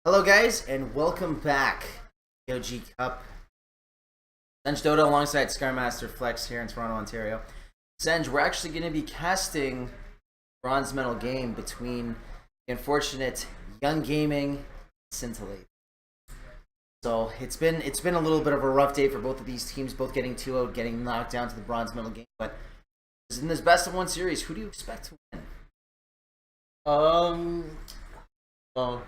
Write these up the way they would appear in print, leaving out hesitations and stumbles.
Hello, guys, and welcome back. The OG Cup. Senj Dota alongside Skymaster Flex here in Toronto, Ontario. Senj, we're actually going to be casting bronze medal game between the unfortunate Young Gaming and Scintillate. So it's been a little bit of a rough day for both of these teams, both getting 2-0, getting knocked down to the bronze medal game. But in this best of one series, who do you expect to win? Well,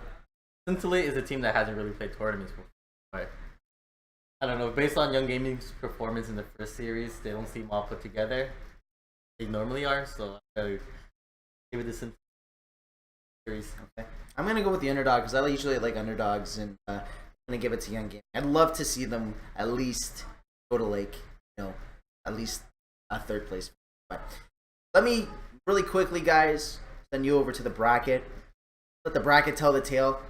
Scintillate is a team that hasn't really played tournaments before. But I don't know, based on Young Gaming's performance in the first series, they don't seem all put together. They normally are, so I'm gonna give it the Scintillate series. Okay. I'm going to go with the underdog because I usually like underdogs, and I'm going to give it to Young Gaming. I'd love to see them at least go to at least a third place. But let me really quickly, guys, send you over to the bracket. Let the bracket tell the tale.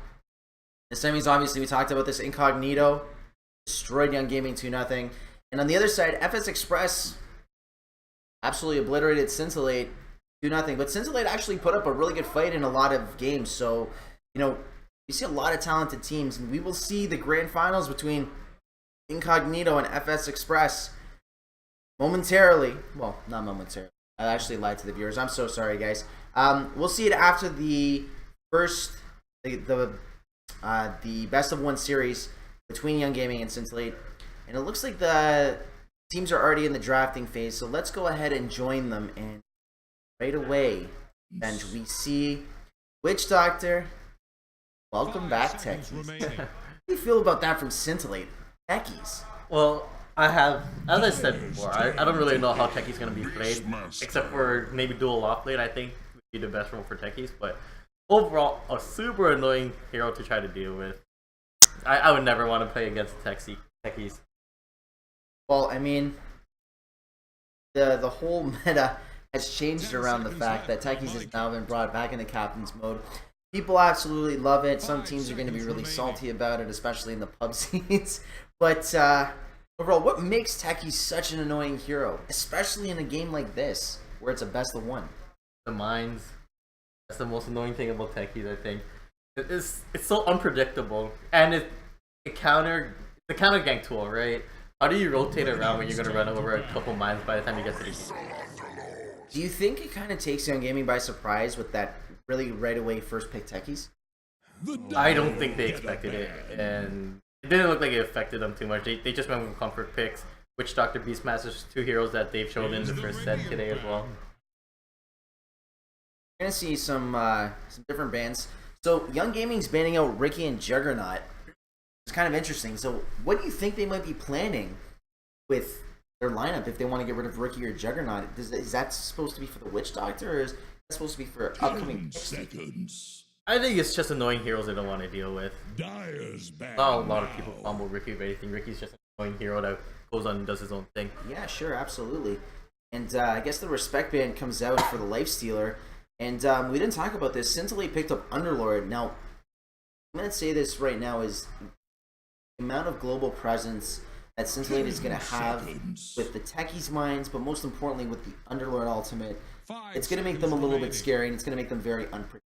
The semis, obviously, we talked about this. Incognito destroyed Young Gaming 2-0. And on the other side, FS Express absolutely obliterated Scintillate 2-0. But Scintillate actually put up a really good fight in a lot of games. So, you see a lot of talented teams. And we will see the grand finals between Incognito and FS Express momentarily. Well, not momentarily. I actually lied to the viewers. I'm so sorry, guys. We'll see it after the first, the best of one series between Young Gaming and Scintillate. And it looks like the teams are already in the drafting phase. So let's go ahead and join them. And right away, and we see Witch Doctor. Welcome back, Techies. How do you feel about that from Scintillate? Techies. Well, as I said before, I don't really know how Techie's going to be played, except for maybe dual offlane, I think would be the best role for Techies. But overall, a super annoying hero to try to deal with. I would never want to play against Techies. Well, I mean, the whole meta has changed around the fact that Techies has now been brought back into captain's mode. People absolutely love it. Some teams are going to be really salty about it, especially in the pub scenes. But overall, what makes Techies such an annoying hero, especially in a game like this, where it's a best of one? The mines. That's the most annoying thing about Techies, I think. It's so unpredictable, and it's the counter gank tool, right? How do you rotate around when you're gonna run over a couple mines by the time you get to the game? Do you think it kind of takes Young Gaming by surprise with that really right away first pick Techies? I don't think they expected it, and it didn't look like it affected them too much. They just went with comfort picks. Witch Doctor, Beastmasters, two heroes that they've shown in the first set today as well. We're gonna see some different bans. So Young Gaming's banning out Ricky and Juggernaut. It's kind of interesting. So what do you think they might be planning with their lineup if they want to get rid of Ricky or Juggernaut? Is that supposed to be for the Witch Doctor, or is that supposed to be for upcoming picks? I think it's just annoying heroes they don't want to deal with. Not a lot of people combo Ricky or anything. Ricky's just an annoying hero that goes on and does his own thing. Yeah, sure, absolutely. And I guess the respect ban comes out for the Lifestealer. And we didn't talk about this. Scintillate picked up Underlord. Now, I'm going to say this right now is the amount of global presence that Scintillate is going to have with the Techies mines, but most importantly with the Underlord ultimate, it's going to make them a little bit scary, and it's going to make them very unpredictable.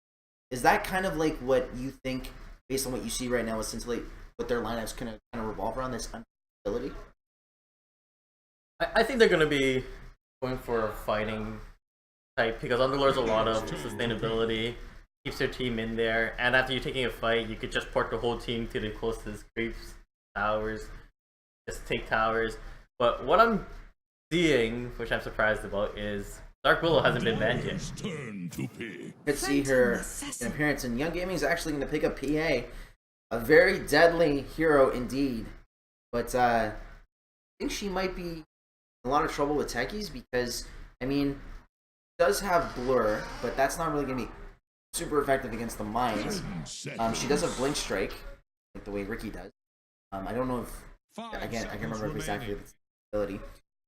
Is that kind of like what you think, based on what you see right now with Scintillate, what their lineup's kind of revolve around, this unpredictability? I think they're going to be going for a fighting type, because Underlord's a lot of sustainability, keeps their team in there, and after you're taking a fight, you could just port the whole team to the closest creeps, towers, just take towers. But what I'm seeing, which I'm surprised about, is Dark Willow hasn't been banned yet. Could see her in appearance, and Young Gaming is actually going to pick up PA, a very deadly hero indeed. But I think she might be in a lot of trouble with Techies because, I mean, does have Blur, but that's not really going to be super effective against the mines. She does have Blink Strike, like the way Ricky does. I don't know if, again, I can't remember if exactly the ability.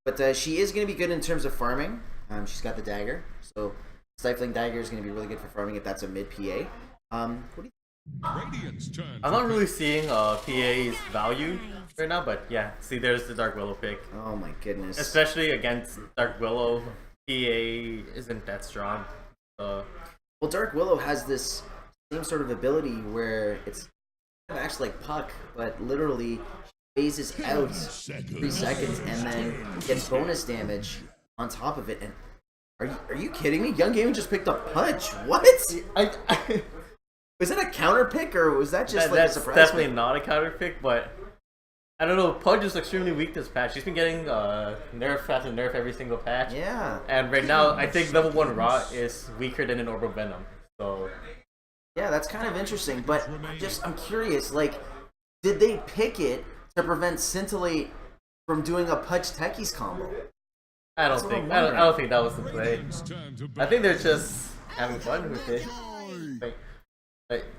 But she is going to be good in terms of farming. She's got the dagger, so Stifling Dagger is going to be really good for farming if that's a mid PA. What do you I'm not really seeing PA's value right now, but yeah, see, there's the Dark Willow pick. Oh my goodness. Especially against Dark Willow, PA isn't that strong. Well, Dark Willow has this same sort of ability where it's acts like Puck, but literally phases out 3 seconds and then gets bonus damage on top of it. And are you kidding me? Young Gaming just picked up Pudge. What? Was that a counter pick or was that just like a surprise? That's definitely not a counter pick, but I don't know. Pudge is extremely weak this patch. She's been getting nerf after nerf every single patch. Yeah. And right now, I think level 1 Raw is weaker than an Orb of Venom. So. Yeah, that's kind of interesting. But I'm curious. Like, did they pick it to prevent Scintillate from doing a Pudge Techies combo? I don't think that was the play. I think they're just having fun with it.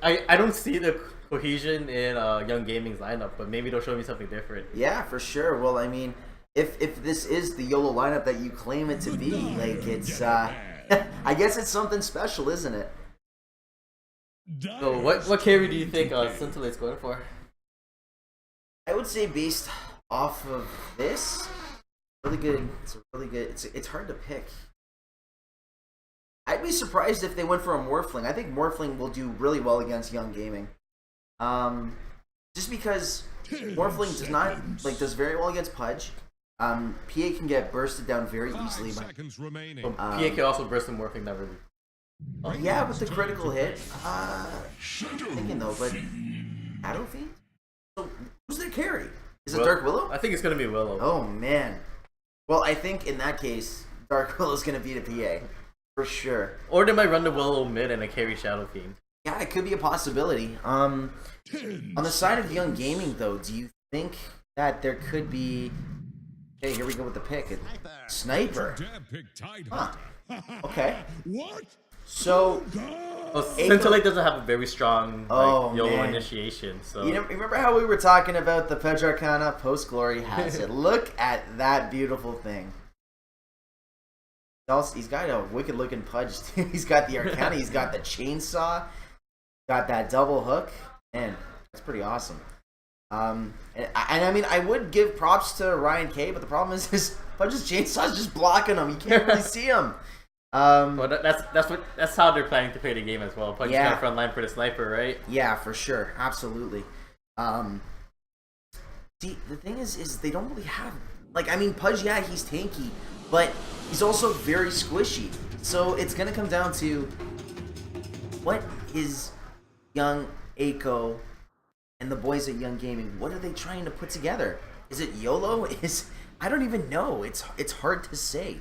I don't see the cohesion in Young Gaming's lineup, but maybe they'll show me something different. Yeah, for sure. Well, I mean, if this is the YOLO lineup that you claim it to be, like it's, I guess it's something special, isn't it? So what carry do you think Scintillate's going for? I would say based off of this, really good. It's really good. It's hard to pick. I'd be surprised if they went for a Morphling. I think Morphling will do really well against Young Gaming. Just because Morphling does very well against Pudge. PA can get bursted down very easily. PA can also burst the Morphling that really. Yeah, with the critical hit. Thinking though, but Shadow Fiend? So who's their carry? Is it Dark Willow? I think it's gonna be Willow. Oh man. Well, I think in that case, Dark Willow's gonna beat a PA. For sure. Or they might run the Willow mid and a carry Shadow Fiend. Yeah, it could be a possibility. On the side of Young Gaming, though, do you think that there could be... Okay, here we go with the pick. Sniper. Huh. Okay. What? So... Scintillate doesn't have a very strong YOLO initiation. So you remember how we were talking about the Pudge Arcana? Post-Glory has it. Look at that beautiful thing. He's got a wicked looking Pudge too. He's got the Arcana, he's got the chainsaw, got that double hook, and that's pretty awesome. And I mean, I would give props to Ryan K, but the problem is his Pudge's chainsaw is just blocking him. You can't really see him. Well, that's how they're planning to play the game as well. Pudge's got a front line for the sniper, right? Yeah, for sure, absolutely. See, the thing is they don't really have Pudge. Yeah, he's tanky, but he's also very squishy. So it's gonna come down to what is Young Aiko and the boys at Young Gaming. What are they trying to put together? Is it YOLO? I don't even know. It's hard to say.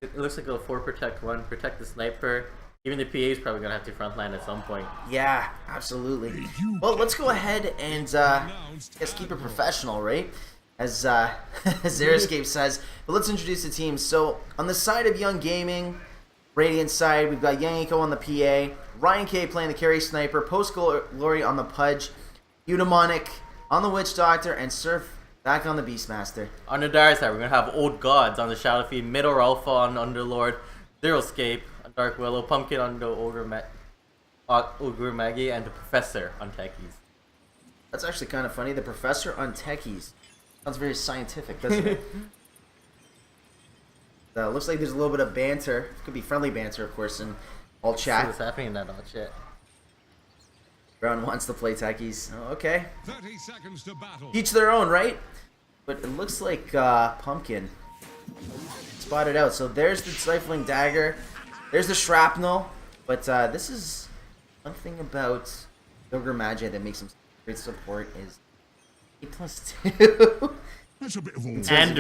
It looks like a 4 protect 1, protect the sniper. Even the PA is probably gonna have to frontline at some point. Yeah, absolutely. Well, let's go ahead and just keep it professional, right? As Xeriscape says. But let's introduce the team. So on the side of Young Gaming, Radiant side, we've got Young Eiko on the PA, Ryan K playing the carry sniper, Post Glory on the Pudge, Eudaimonic on the Witch Doctor, and Surf back on the Beastmaster. On the Dire side, we're gonna have Old Gods on the Shadow Fiend, Middle Alpha on Underlord, Xeriscape on Dark Willow, Pumpkin on the Ogre Maggie, and the Professor on Techies. That's actually kind of funny. The Professor on Techies. Sounds very scientific, doesn't it? Looks like there's a little bit of banter. Could be friendly banter, of course, in all chat. See what's happening in that all chat. Brown wants to play Techies. Oh, okay. 30 seconds to battle. Each their own, right? But it looks like Pumpkin spotted out. So there's the Stifling Dagger. There's the Shrapnel. But this is one thing about Ogre Magi that makes him great support is 8+2. That's a bit of all. And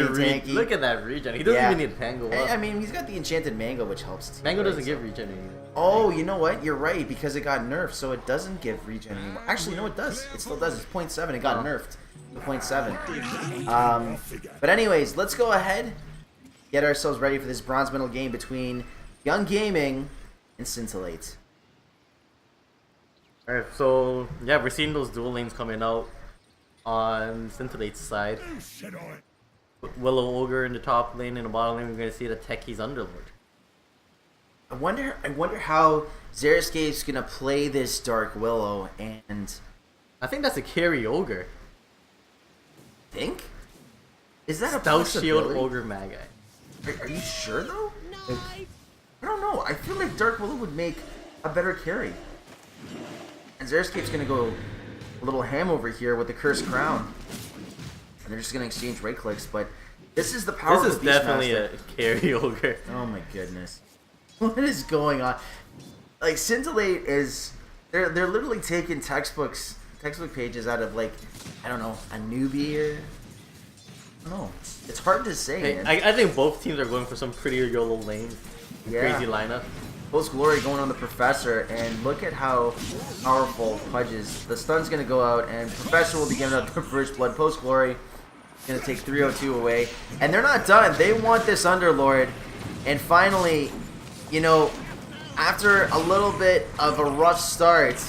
look at that regen. He doesn't even need Tango up. I mean, he's got the Enchanted Mango, which helps too. Mango doesn't give regen anymore. Oh, you know what? You're right, because it got nerfed, so it doesn't give regen anymore. Actually, no, it does. It still does. It's 0.7. It got nerfed to 0.7. But anyways, let's go ahead, get ourselves ready for this bronze medal game between Young Gaming and Scintillate. Alright, so yeah, we're seeing those dual lanes coming out on Scintillate's side. Willow Ogre in the top lane, in the bottom lane we're going to see the Techies Underlord. I wonder how Xeriscape's gonna play this Dark Willow, and I think that's a carry Ogre. Think? Is that a Stout possibility? Shield Ogre Magi. Are you sure though? I don't know. I feel like Dark Willow would make a better carry. And Xeriscape's gonna go a little ham over here with the Cursed Crown. And they're just going to exchange right clicks, but this is the power This of is the definitely a carry ogre. Oh my goodness. What is going on? Like, Scintillate is... They're literally taking textbook pages out of, like, I don't know, a newbie or... I don't know. It's hard to say, Hey, man. I think both teams are going for some pretty YOLO lanes. Yeah. Crazy lineup. Post Glory going on the Professor, and look at how powerful Pudge is. The stun's going to go out, and Professor will be giving up the first blood. Post Glory going to take 302 away. And they're not done. They want this Underlord. And finally, you know, after a little bit of a rough start,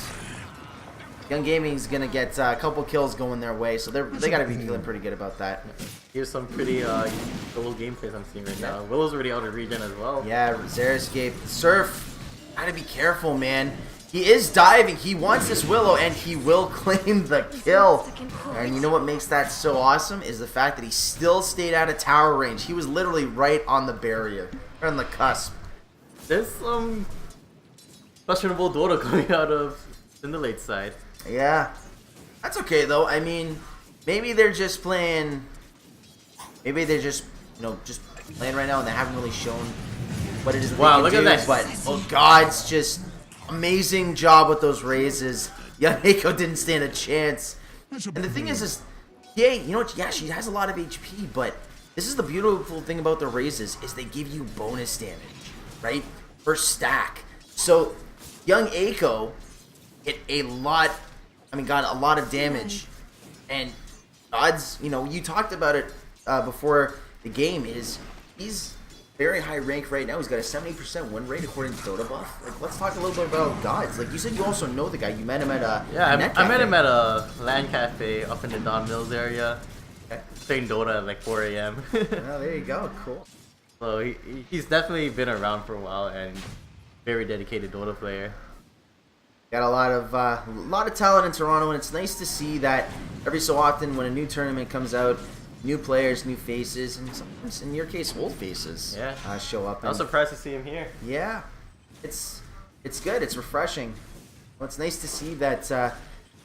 Young Gaming's going to get a couple kills going their way. So they got to be feeling pretty good about that. Here's some pretty Willow gameplays I'm seeing right now. Willow's already out of regen as well. Yeah, Xeriscape. Surf, gotta be careful, man. He is diving. He wants this Willow, and he will claim the kill. And you know what makes that so awesome is the fact that he still stayed out of tower range. He was literally right on the barrier, right on the cusp. There's some questionable Dota coming out of Scintillate's side. Yeah, that's okay though. I mean, maybe they're just playing. Maybe they're just, you know, just playing right now, and they haven't really shown what it is. Wow, they can look at do, that! But oh, God's just amazing job with those raises. Yaneko didn't stand a chance. And the thing is, yeah, you know what? Yeah, she has a lot of HP, but this is the beautiful thing about the raises is they give you bonus damage, right? Per stack. So young Aiko hit a lot. I mean, got a lot of damage, and odds. You know, you talked about it before the game. He's very high rank right now. He's got a 70% win rate according to Dota Buff. Like, let's talk a little bit about Gods. Like you said, you also know the guy. You met him at a I met him at a LAN cafe up in the Don Mills area. Okay. Playing Dota at like 4 a.m. Oh, there you go. Cool. So he's definitely been around for a while and very dedicated Dota player. Got a lot of talent in Toronto, and it's nice to see that every so often when a new tournament comes out, new players, new faces, and sometimes in your case, old faces, show up. I was surprised to see him here. Yeah, it's good. It's refreshing. Well, it's nice to see that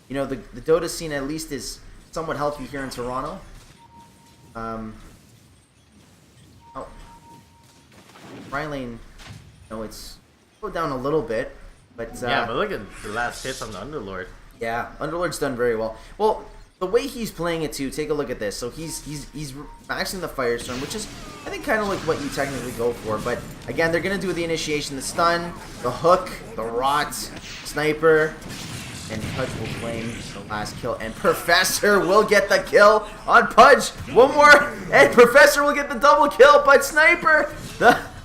you know, the Dota scene at least is somewhat healthy here in Toronto. Rylane, you know, it's slowed down a little bit. But, yeah, but look at the last hits on the Underlord. Yeah, Underlord's done very well. Well, the way he's playing it too, take a look at this. So he's maxing the Firestorm, which is, I think, kind of like what you technically go for. But again, they're gonna do the initiation, the stun, the hook, the rot, sniper, and Pudge will claim the last kill. And Professor will get the kill on Pudge. One more, and Professor will get the double kill. But Sniper,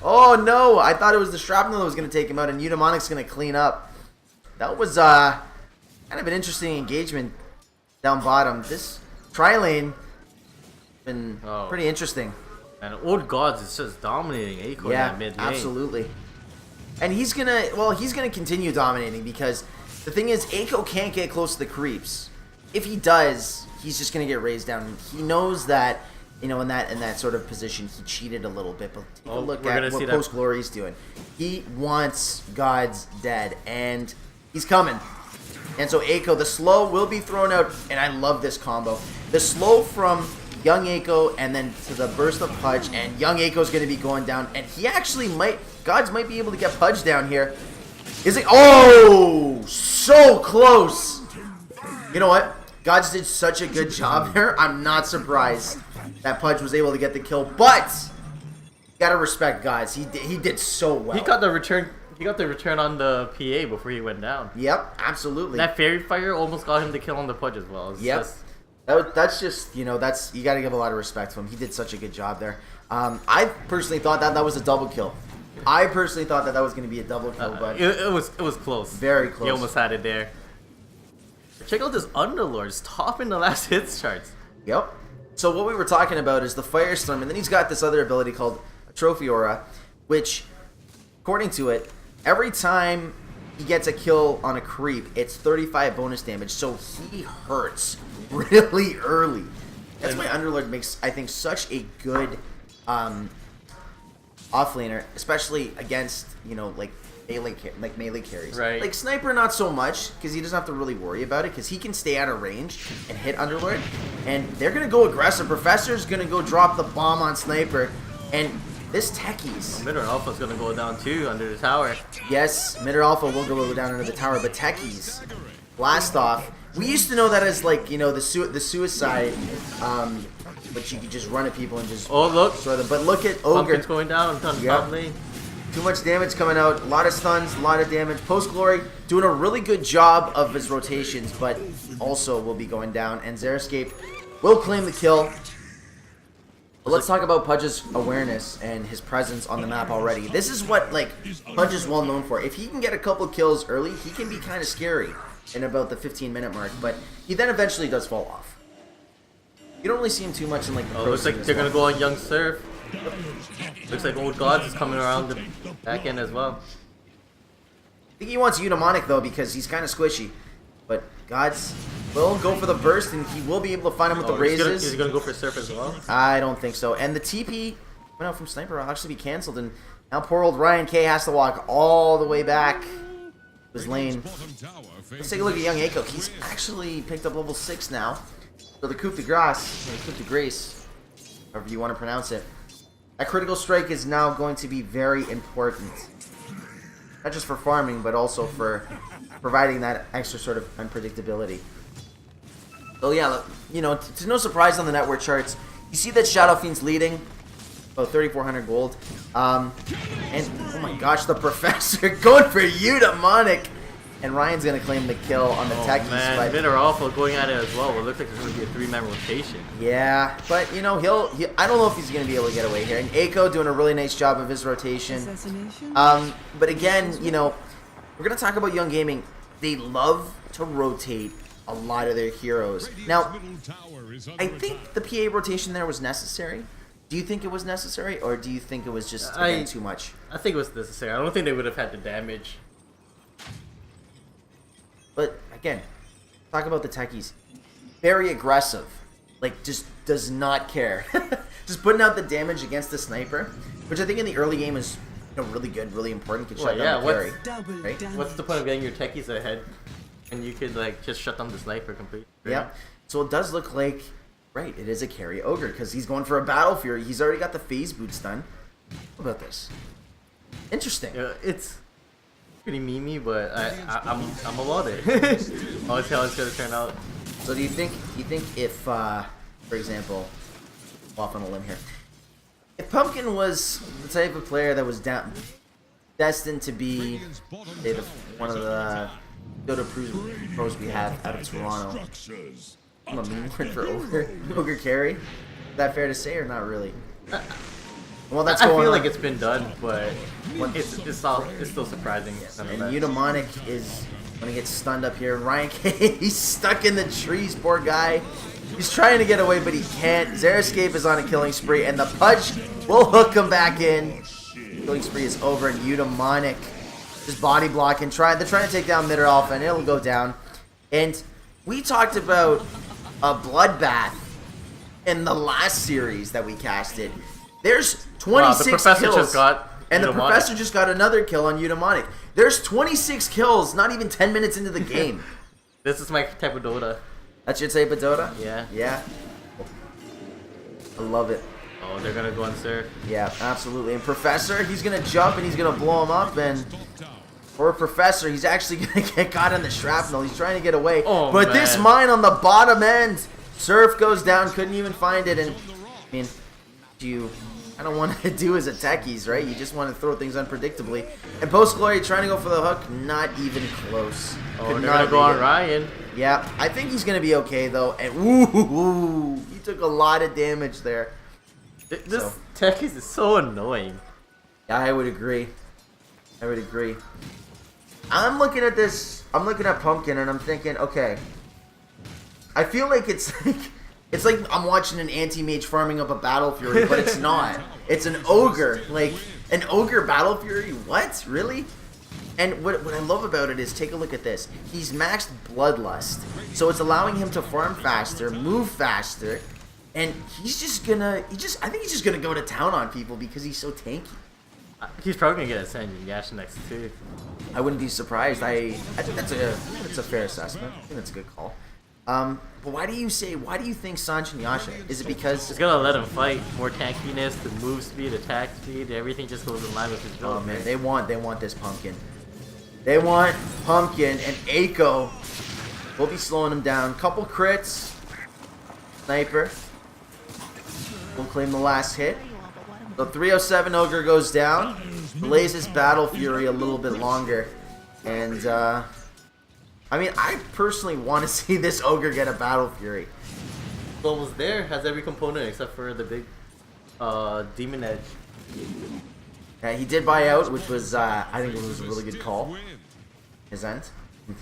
oh no, I thought it was the Shrapnel that was going to take him out, and Eudemonic's going to clean up. That was kind of an interesting engagement down bottom. This tri-lane has been pretty interesting. And Old Gods is just dominating Aiko in that mid lane. Absolutely. And he's gonna continue dominating because the thing is, Aiko can't get close to the creeps. If he does, he's just gonna get raised down. He knows that, you know, in that sort of position, he cheated a little bit. But take a look at what Post Glory's doing. He wants Gods dead, and he's coming. And so Aiko, the slow will be thrown out, and I love this combo. The slow from Young Aiko, and then to the burst of Pudge, and Young Aiko's going to be going down, and he actually Gods might be able to get Pudge down here. Is it? Oh, so close. You know what? Gods did such a good job there. I'm not surprised that Pudge was able to get the kill, but you gotta respect Gods. He did so well. He got the return. He got the return on the PA before he went down. Yep, absolutely. That Fairy Fire almost got him the kill on the Pudge as well. That's just, you know, you got to give a lot of respect to him. He did such a good job there. I personally thought that was a double kill. I personally thought that was going to be a double kill, but it was close. Very close. He almost had it there. Check out this Underlord. It's top in the last hits charts. Yep. So what we were talking about is the Firestorm, and then he's got this other ability called Trophy Aura, which, according to it, every time he gets a kill on a creep, it's 35 bonus damage, so he hurts really early. That's why Underlord makes, I think, such a good offlaner, especially against, you know, like melee carries. Right. Like Sniper, not so much, because he doesn't have to really worry about it, because he can stay out of range and hit Underlord, and they're gonna go aggressive. Professor's gonna go drop the bomb on Sniper, and this Techies. Middle Alpha's gonna go down too under the tower. Yes, Mid Alpha will go down under the tower, but Techies, blast off. We used to know that as like, you know, the suicide, but you could just run at people and just destroy them. But look at Ogre. Pumpkin's going down on top lane. Too much damage coming out. A lot of stuns, a lot of damage. Post Glory doing a really good job of his rotations, but also will be going down. And Xeriscape will claim the kill. But let's talk about Pudge's awareness and his presence on the map already. This is what like Pudge is well known for. If he can get a couple kills early, he can be kind of scary in about the 15-minute mark. But he then eventually does fall off. You don't really see him too much in like the pro looks like scene as they're well. gonna go on Young Surf. Looks like Old Gods is coming around the back end as well. I think he wants Eudaimonic though because he's kind of squishy. But Gods will go for the burst and he will be able to find him with the raises. He's gonna go for Surf as well. I don't think so. And the TP went out from Sniper will actually be cancelled, and now poor old Ryan K has to walk all the way back to his lane. Let's take a look at young Aiko. He's actually picked up level 6 now. So the coup de grace, or coup de grace, however you want to pronounce it. That critical strike is now going to be very important. Not just for farming, but also for providing that extra sort of unpredictability. So yeah, you know, to no surprise on the network charts, you see that Shadow Fiend's leading, about 3,400 gold. And oh my gosh, the Professor going for Eudaimonic. And Ryan's going to claim the kill on the Techies. Man, Mid or Alpha going at it as well. It looks like there's going to be a 3-man rotation. Yeah, but you know, I don't know if he's going to be able to get away here. And Aiko doing a really nice job of his rotation. But again, you know, we're going to talk about Young Gaming. They love to rotate a lot of their heroes. Now, I think the PA rotation there was necessary. Do you think it was necessary, or do you think it was just again, too much? I think it was necessary. I don't think they would have had the damage. But again, talk about the Techies. Very aggressive. Like, just does not care. Just putting out the damage against the Sniper, which I think in the early game is, you know, really good, really important. Can shut down the carry. Right? What's the point of getting your Techies ahead? And you could like just shut down the Sniper completely. Right? Yeah. So it does look like, right, it is a carry Ogre, because he's going for a Battle Fury. He's already got the phase boots done. What about this? Interesting. Yeah, it's pretty memey, but I'm about it. I'll see how it's gonna turn out. So do you think if, for example, off on a limb here, if Pumpkin was the type of player that was destined to be, say, one of the Dota pros we have out of Toronto, I'm a meme word for Ogre carry. Is that fair to say or not really? Well, that's I going feel on. like it's been done, but it's still surprising. And Eudaimonic is gonna get stunned up here. Ryan K, he's stuck in the trees, poor guy. He's trying to get away, but he can't. Xeriscape is on a killing spree, and the Pudge will hook him back in. Killing spree is over, and Eudaimonic just body blocking. They're trying to take down Mid Alpha, and it'll go down. And we talked about a bloodbath in the last series that we casted. There's 26 kills, and the Professor just got another kill on Eudaimonic. There's 26 kills, not even 10 minutes into the game. This is my type of Dota. That's your type of Dota? Yeah. Yeah. I love it. Oh, they're gonna go on Surf. Yeah, absolutely. And Professor, he's gonna jump and he's gonna blow him up, and for Professor, he's actually gonna get caught in the shrapnel. He's trying to get away. Oh, but man. this mine on the bottom end, Surf goes down, couldn't even find it, and I mean, I don't want to do as a Techies, right? You just want to throw things unpredictably. And Post Glory trying to go for the hook, not even close. Oh, they're gonna go on Ryan. Yeah, I think he's gonna be okay though. And ooh, he took a lot of damage there. This Techies is so annoying. Yeah, I would agree. I'm looking at this. I'm looking at Pumpkin, and I'm thinking, okay. I feel like it's like I'm watching an anti-mage farming up a Battle Fury, but it's not. It's an Ogre. Like, an Ogre Battle Fury? What? Really? And what I love about it is, take a look at this. He's maxed Bloodlust, so it's allowing him to farm faster, move faster, and I think he's just gonna go to town on people because he's so tanky. He's probably gonna get a Sandy Yash next too. I wouldn't be surprised. I think that's a fair assessment. I think that's a good call. But why do you think Sanjin Yasha? Is it because Just gonna let him fight. More tankiness, the move speed, attack speed, everything just goes in line with his build. oh man, they want this pumpkin. They want pumpkin and Aiko. We'll be slowing him down. Couple crits. Sniper. We'll claim the last hit. The 307 Ogre goes down. Delays his Battle Fury a little bit longer. And, I mean, I personally want to see this Ogre get a Battle Fury. It's almost there. Has every component except for the big Demon Edge. He did buy out, which was, I think it was a really good call. His end.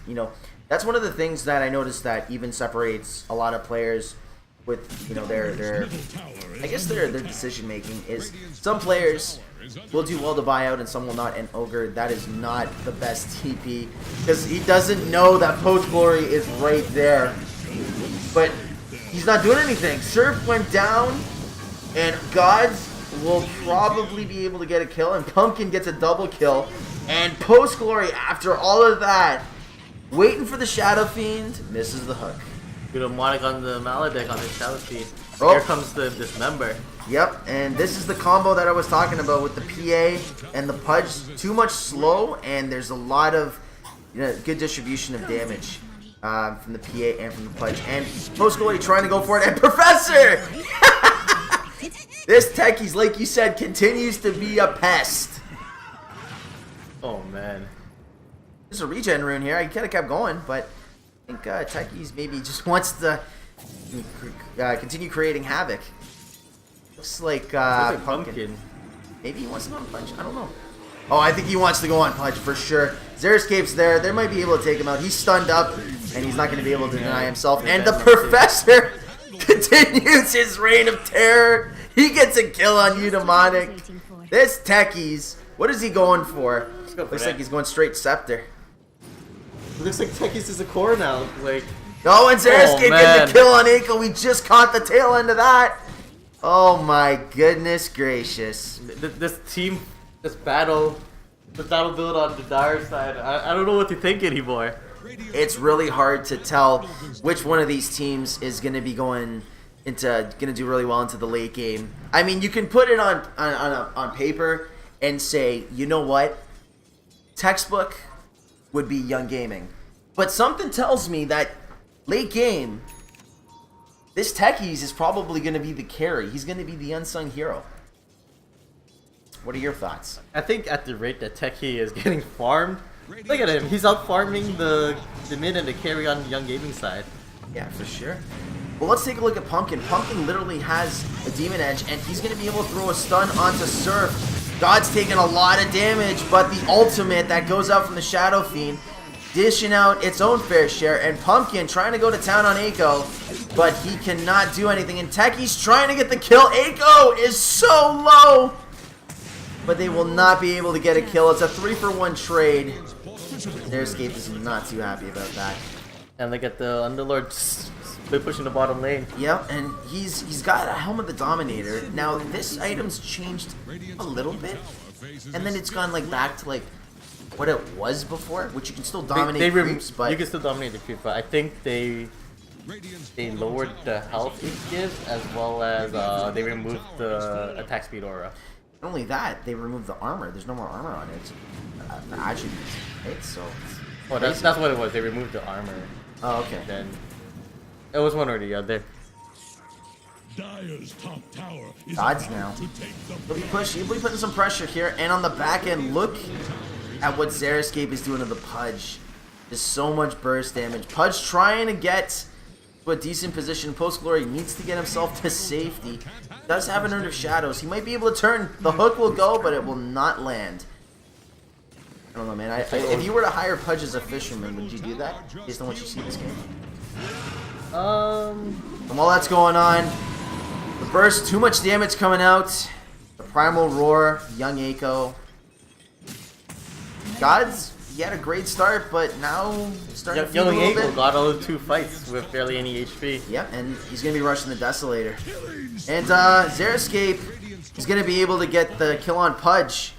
You know, that's one of the things that I noticed that even separates a lot of players with, you know, their I guess their decision making is some players will do well to buy out and some will not. And Ogre, that is not the best TP because he doesn't know that Post Glory is right there, but he's not doing anything. Surf went down, and Gods will probably be able to get a kill, and Pumpkin gets a double kill, and Post Glory after all of that, waiting for the Shadow Fiend, misses the hook. Good Monic on the Maledicт on his Shadow Speed. Oh. Here comes the Dismember. Yep, and this is the combo that I was talking about with the PA and the Pudge. Too much slow, and there's a lot of good distribution of damage from the PA and from the Pudge. And Post Glory trying to go for it, and Professor! This Techies, like you said, continues to be a pest. Oh man. There's a regen rune here. I could have kept going, but I think Techies maybe just wants to continue creating havoc. Looks like Pumpkin. Maybe he wants to go on Punch. I don't know. Oh, I think he wants to go on Punch for sure. Xeriscape's there. They might be able to take him out. He's stunned up, and he's not going to be able to deny himself. And the Professor continues his reign of terror. He gets a kill on Eudaimonic. This Techies, what is he going for? Looks like he's going straight Scepter. It looks like Techies is a core now. Like. Oh, and Xeriscape man. getting the kill on Aiko. We just caught the tail end of that. Oh my goodness gracious. This team, this battle build on the dire side. I don't know what to think anymore. It's really hard to tell which one of these teams is going to be going to do really well into the late game. I mean, you can put it on paper and say, you know what? Textbook would be Young Gaming. But something tells me that late game, this Techies is probably going to be the carry. He's going to be the unsung hero. What are your thoughts? I think at the rate that Techie is getting farmed, look at him. He's out farming the mid and the carry on the Young Gaming side. Yeah, for sure. Well, let's take a look at Pumpkin. Pumpkin literally has a Demon Edge, and he's going to be able to throw a stun onto Surf. God's taking a lot of damage, but the ultimate that goes out from the Shadow Fiend dishing out its own fair share, and Pumpkin trying to go to town on Aiko, but he cannot do anything, and Techie's trying to get the kill. Aiko is so low, but they will not be able to get a kill. It's a 3-for-1 trade. Xeriscape is not too happy about that. And look at the Underlord split pushing the bottom lane. Yep, and he's got a Helm of the Dominator. Now, this item's changed a little bit, and then it's gone like back to like what it was before, which you can still dominate creeps, but you can still dominate the creep, but I think they lowered the health it gives as well as they removed the attack speed aura. Not only that, they removed the armor. There's no more armor on it. The attributes, right? So. Oh, that's what it was. They removed the armor. Oh, okay. Then it was one or the other. Gods now. He'll be putting some pressure here, and on the back end, look at what Xeriscape is doing to the Pudge. There's so much burst damage. Pudge trying to get to a decent position. Post Glory needs to get himself to safety. Does have an Urn of Shadows. He might be able to turn. The hook will go, but it will not land. I don't know, man. If you were to hire Pudge as a fisherman, would you do that? Based on what you see this game. And while that's going on, the burst, too much damage coming out. The Primal Roar, Young Aiko. Gods, he had a great start, but now starting to feel a little bit. Got all the 2 fights with barely any HP. Yep, and he's going to be rushing the Desolator. And Xeriscape is going to be able to get the kill on Pudge.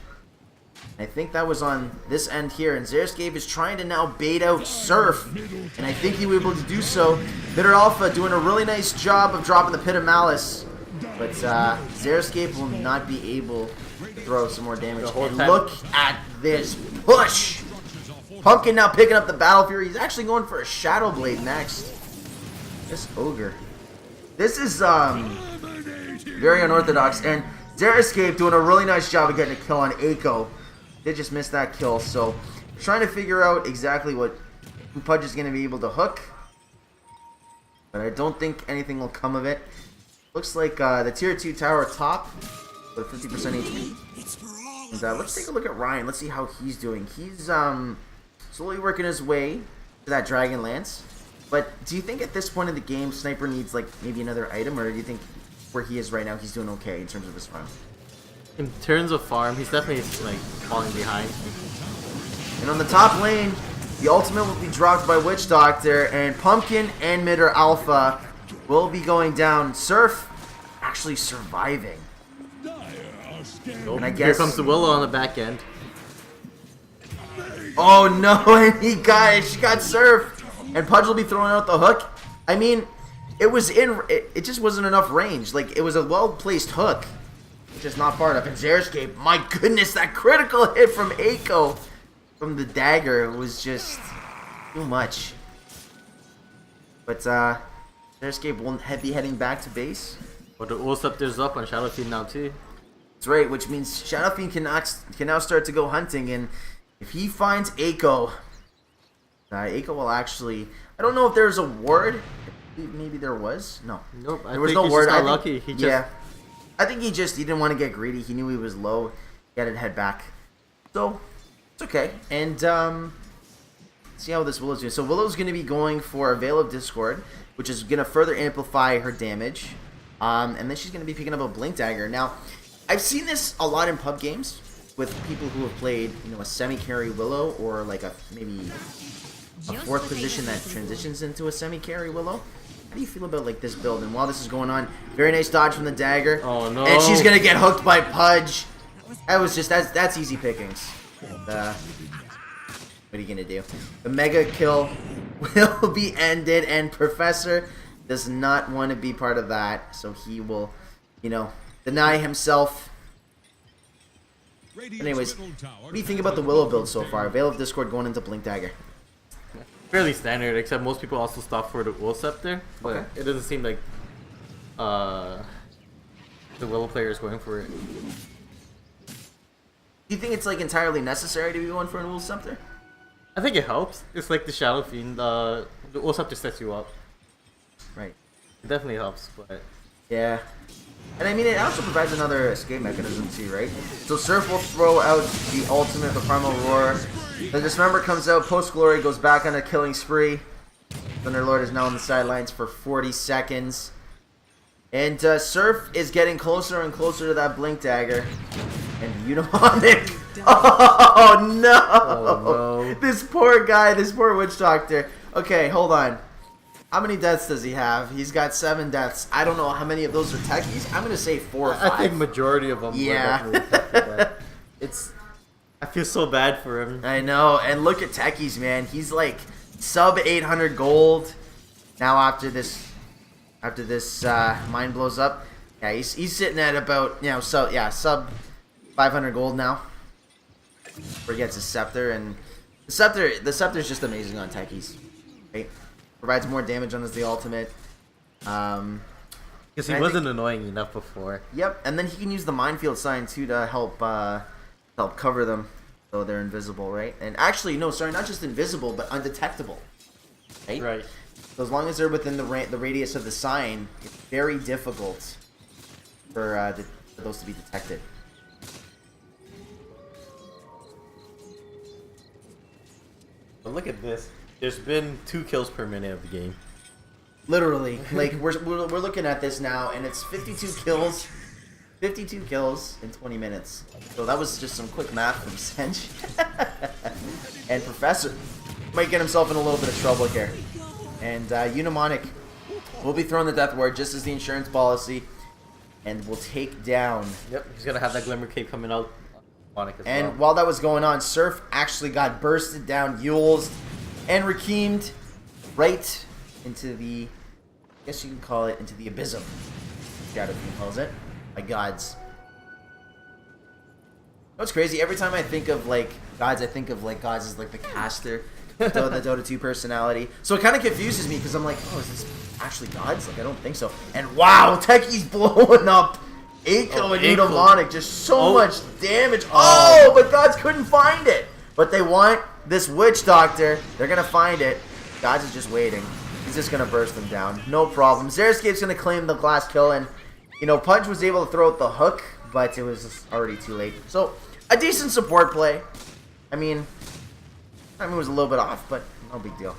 I think that was on this end here, and Xeriscape is trying to now bait out Surf, and I think he was able to do so. Bitter Alpha doing a really nice job of dropping the Pit of Malice, but Xeriscape will not be able to throw some more damage. And look at this push! Pumpkin now picking up the Battle Fury. He's actually going for a Shadow Blade next. This Ogre. This is very unorthodox, and Xeriscape doing a really nice job of getting a kill on Eiko. Did just miss that kill, so trying to figure out exactly who Pudge is going to be able to hook. But I don't think anything will come of it. Looks like the tier 2 tower top with 50% HP. And let's take a look at Ryan. Let's see how he's doing. He's slowly working his way to that Dragon Lance. But do you think at this point in the game, Sniper needs like maybe another item, or do you think where he is right now, he's doing okay in terms of his farm? In terms of farm, he's definitely like falling behind. And on the top lane, the ultimate will be dropped by Witch Doctor, and Pumpkin and Bitter Alpha will be going down. Surf actually surviving. Nope. And I Here guess comes the Willow on the back end. oh no, and she got Surf, and Pudge will be throwing out the hook. I mean, it just wasn't enough range. Like, it was a well-placed hook, just not far enough. And Xeriscape, my goodness, that critical hit from Eiko from the dagger was just too much. But Xeriscape won't be heading back to base. But the Ul Scepter's up on Shadow Fiend now too. That's right, which means Shadow Fiend can now start to go hunting, and if he finds Eiko, Eiko will actually... I don't know if there's a ward. Maybe there was. No. Nope. There was no ward. I think lucky. He just... Yeah. I think he didn't want to get greedy. He knew he was low. He had to head back. So, it's okay. And, see how this Willow's doing. So, Willow's going to be going for a Veil of Discord, which is going to further amplify her damage. And then she's going to be picking up a Blink Dagger. Now, I've seen this a lot in pub games with people who have played, a semi-carry Willow, or like maybe a fourth position that transitions into a semi-carry Willow. How do you feel about like this build? And while this is going on, very nice dodge from the dagger. Oh no! And she's gonna get hooked by Pudge. That's easy pickings. And, what are you gonna do? The mega kill will be ended, and Professor does not want to be part of that, so he will, deny himself. Anyways, what do you think about the Willow build so far? Veil of Discord going into Blink Dagger. Fairly standard, except most people also stop for the Ul Scepter, but Okay. it doesn't seem like the Willow player is going for it. Do you think it's like entirely necessary to be going for an Ul Scepter? I think it helps. It's like the Shadow Fiend. The Ul Scepter sets you up. Right. It definitely helps, but Yeah. And I mean, it also provides another escape mechanism too, right? So Surf will throw out the ultimate, the Primal Roar. The Dismember comes out, Post-Glory goes back on a killing spree. Thunderlord is now on the sidelines for 40 seconds. And Surf is getting closer and closer to that Blink Dagger. And Unimonic. Oh no! Oh, no. This poor guy, this poor Witch Doctor. Okay, hold on. How many deaths does he have? He's got 7 deaths. I don't know how many of those are techies. I'm gonna say 4 or 5. I think majority of them. Yeah. Were definitely but I feel so bad for him. I know. And look at techies, man. He's like sub 800 gold. Now after this mine blows up, yeah, he's sitting at about sub 500 gold now. Where he gets his scepter, and the scepter is just amazing on techies. Right? Provides more damage on the ultimate. Because he wasn't annoying enough before. Yep, and then he can use the minefield sign too to help cover them so they're invisible, right? And actually, no, sorry, not just invisible, but undetectable. Right? Right. So as long as they're within the radius of the sign, it's very difficult for those to be detected. But look at this. There's been 2 kills per minute of the game. Literally, like we're looking at this now, and it's 52 kills. 52 kills in 20 minutes. So that was just some quick math from Sench. And Professor might get himself in a little bit of trouble here. And Unimonic will be throwing the Death Ward just as the insurance policy, and will take down. Yep, he's gonna have that Glimmer Cape coming out Demonic as And well. while that was going on, Surf actually got bursted down, Yules, and Rakeemed right into the, I guess you can call it, into the abysm. Shadow Fiend calls it. My gods. What's crazy, every time I think of like gods, I think of like gods as like the caster, the Dota 2 personality. So it kind of confuses me because I'm like, oh, is this actually gods? Like, I don't think so. And wow, Techie's blowing up Eiko and Eiko. Demonic, just so Oh. much damage. Oh, but gods couldn't find it. But they want this witch doctor. They're gonna find it. Gods is just waiting. He's just gonna burst them down. No problem. Xeriscape's gonna claim the last kill, and you know, Punch was able to throw out the hook, but it was already too late. So a decent support play. I mean, it was a little bit off, but no big deal.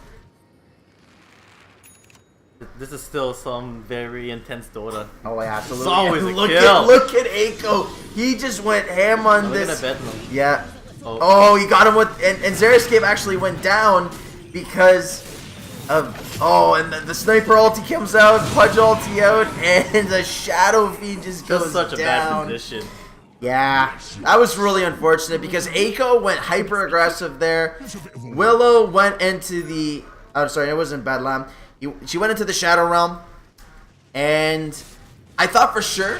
This is still some very intense Dota. Oh, yeah, absolutely. It's always a look kill. Look at Eiko. He just went ham on Look at this. that Bedlam. Yeah. Oh. Oh, he got him with, and Xeriscape actually went down because of, and the sniper ulti comes out, Punch ulti out, and the Shadow Fiend just goes Just such a down. bad position. Yeah, that was really unfortunate because Eiko went hyper aggressive there. Willow went into the, oh sorry, it wasn't Bedlam. She went into the Shadow Realm, and I thought for sure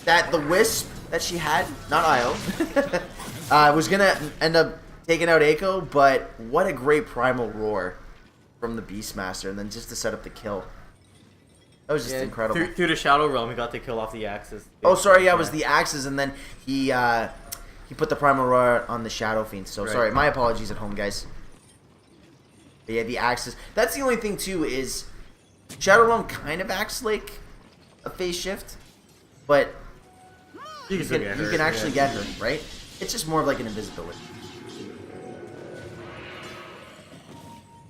that the Wisp that she had, not Io, was gonna end up taking out Eiko, but what a great primal roar from the Beastmaster, and then just to set up the kill. That was just incredible. Through the Shadow Realm, he got the kill off the Axis. Oh, sorry, yeah, it was the Axes, and then he put the primal roar on the Shadow Fiend. So Right. sorry, my apologies at home, guys. But yeah, the Axes. That's the only thing too is Shadow Realm kind of acts like a phase shift, but You you still can, get you hurt, can actually yeah. get her, right? It's just more of like an invisibility.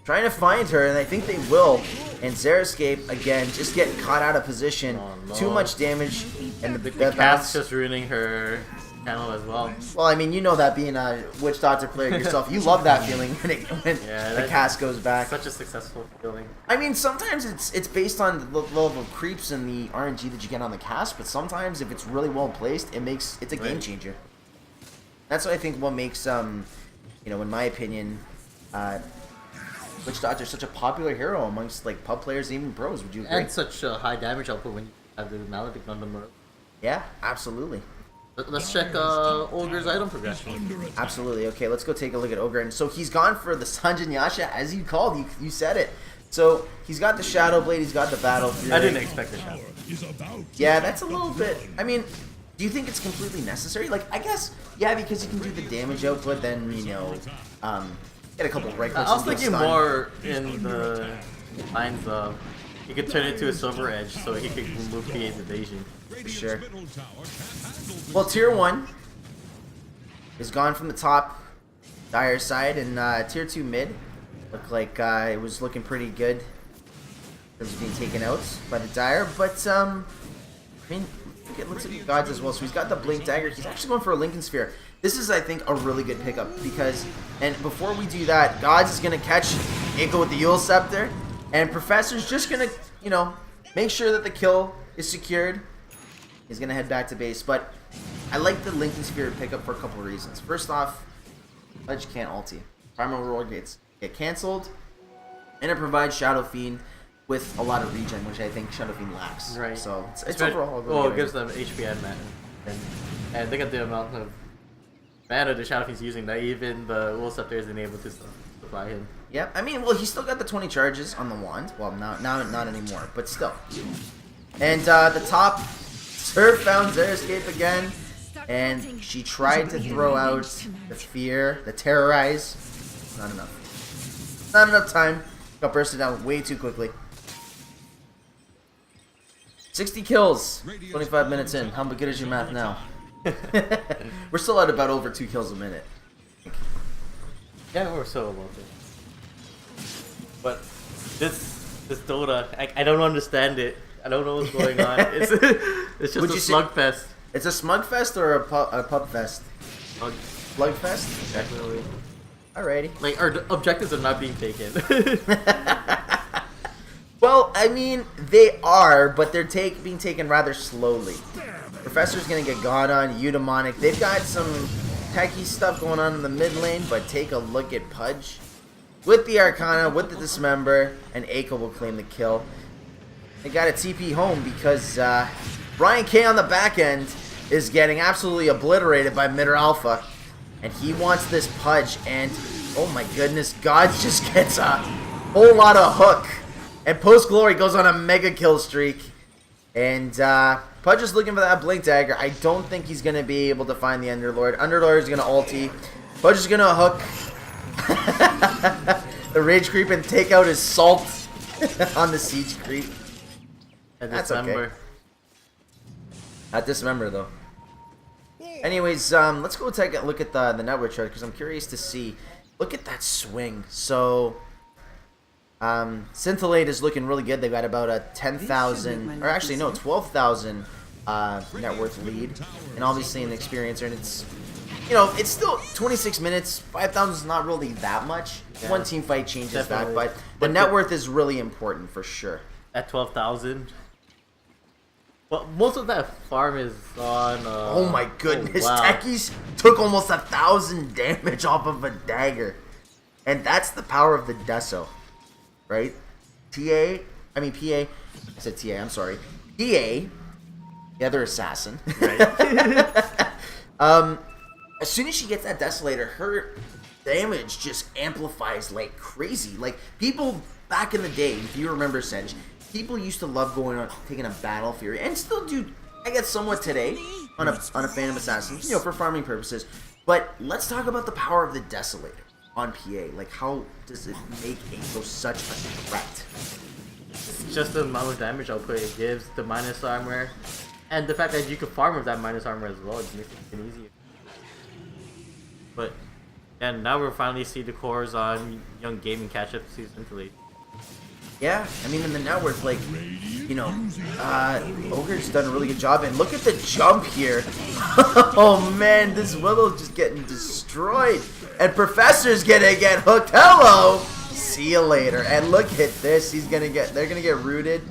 Trying to find her, and I think they will. And Xeriscape, again, just getting caught out of position. Oh, no. Too much damage. And The the cast just ruining her channel as well. well, I mean, you know that being a Witch Doctor player yourself. You love that feeling when Yeah, the that- cast goes back. Such a successful feeling. I mean, sometimes it's based on the level of creeps and the RNG that you get on the cast, but sometimes if it's really well placed, it's a game Right. changer. That's what I think what makes in my opinion, Witch Doctor such a popular hero amongst like pub players and even pros. Would you agree? And such a high damage output when you have the Maledict on the Murder. Yeah, absolutely. Let's check Ogre's item progression. Absolutely. Okay, let's go take a look at Ogre. And so he's gone for the Sanjin Yasha, as you called. You said it. So he's got the Shadow Blade. He's got the Battle Fury. I didn't expect the Shadow. Yeah, that's a little bit. I mean, do you think it's completely necessary? Like, I guess, yeah, because you can do the damage output. Then get a couple of right clicks. I was and do a thinking stun. more in the lines of he could turn it into a Silver Edge so he could remove PA's evasion. For sure. Well, tier 1 is gone from the top Dire side, and tier 2 mid looked like it was looking pretty good. It was being taken out by the Dire, but I mean, it looks like gods as well. So he's got the Blink Dagger. He's actually going for a Lincoln Sphere. This is, I think, a really good pickup because, and before we do that, Gods is going to catch Eiko with the Yule Scepter, and Professor's just going to, make sure that the kill is secured. He's going to head back to base, but I like the Lincoln Sphere pickup for a couple of reasons. First off, Ledge can't ulti. Primal Roar get cancelled, and it provides Shadow Fiend with a lot of regen, which I think Shadow Fiend lacks. Right. So it's overall a really Well, good it gives them HP and mana. And look at the amount of mana the Shadow Fiend's using that even the Will Scepter isn't able to supply him. Yeah, I mean, well, he's still got the 20 charges on the wand. Well, not anymore, but still. And the top, Surf found Xeriscape again, and she tried to throw out the Fear, the Terrorize. Not enough. Not enough time. Got bursted down way too quickly. 60 kills, 25 minutes in. How good is your math now? We're still at about over 2 kills a minute. Yeah, we're so about it. But this Dota, I don't understand it. I don't know what's going on. It's just Would a you say- slugfest. It's a smugfest or a pub fest? Slug- Slugfest? Definitely. Alrighty. Like, our objectives are not being taken. Well, I mean, they are, but they're being taken rather slowly. Professor's gonna get gone on, Eudaimonic. They've got some techie stuff going on in the mid lane, but take a look at Pudge. With the Arcana, with the Dismember, and Aiko will claim the kill. They got a TP home because Brian K on the back end is getting absolutely obliterated by Mitter Alpha. And he wants this Pudge, and oh my goodness, Gods just gets a whole lot of hook. And Post Glory goes on a mega kill streak. And Pudge is looking for that Blink Dagger. I don't think he's going to be able to find the Underlord. Underlord is going to ulti. Pudge is going to hook the Rage Creep and take out his Salt on the Siege Creep. That's okay. Not Dismember, though. Anyways, let's go take a look at the network chart because I'm curious to see. Look at that swing. So, Scintillate is looking really good. They've got about a 10,000, or actually no, 12,000 net worth lead, and obviously an experiencer. And it's, you know, it's still 26 minutes. 5,000 is not really that much. Yeah. One team fight changes definitely that, but the net worth is really important for sure. At 12,000. Well, most of that farm is on. Oh my goodness! Oh, wow. Techies took almost 1,000 damage off of a dagger, and that's the power of the Deso, right? PA. I said TA. I'm sorry. PA, the other assassin. Right. As soon as she gets that Desolator, her damage just amplifies like crazy. Like people back in the day, if you remember, Senj. People used to love going on, taking a Battle Fury, and still do, I guess, somewhat today on a Phantom Assassin, you know, for farming purposes. But let's talk about the power of the Desolator on PA. Like, how does it make Aiko such a threat? It's just the amount of damage output it gives, the minus armor, and the fact that you can farm with that minus armor as well. It makes it even easier. But, and now we'll finally see the cores on Young Gaming catch up to Scintillate. Yeah, I mean, in the network, like, you know, Ogre's done a really good job. And look at the jump here. Oh, man, this Willow's just getting destroyed. And Professor's gonna get hooked. Hello! See you later. And look at this. They're gonna get rooted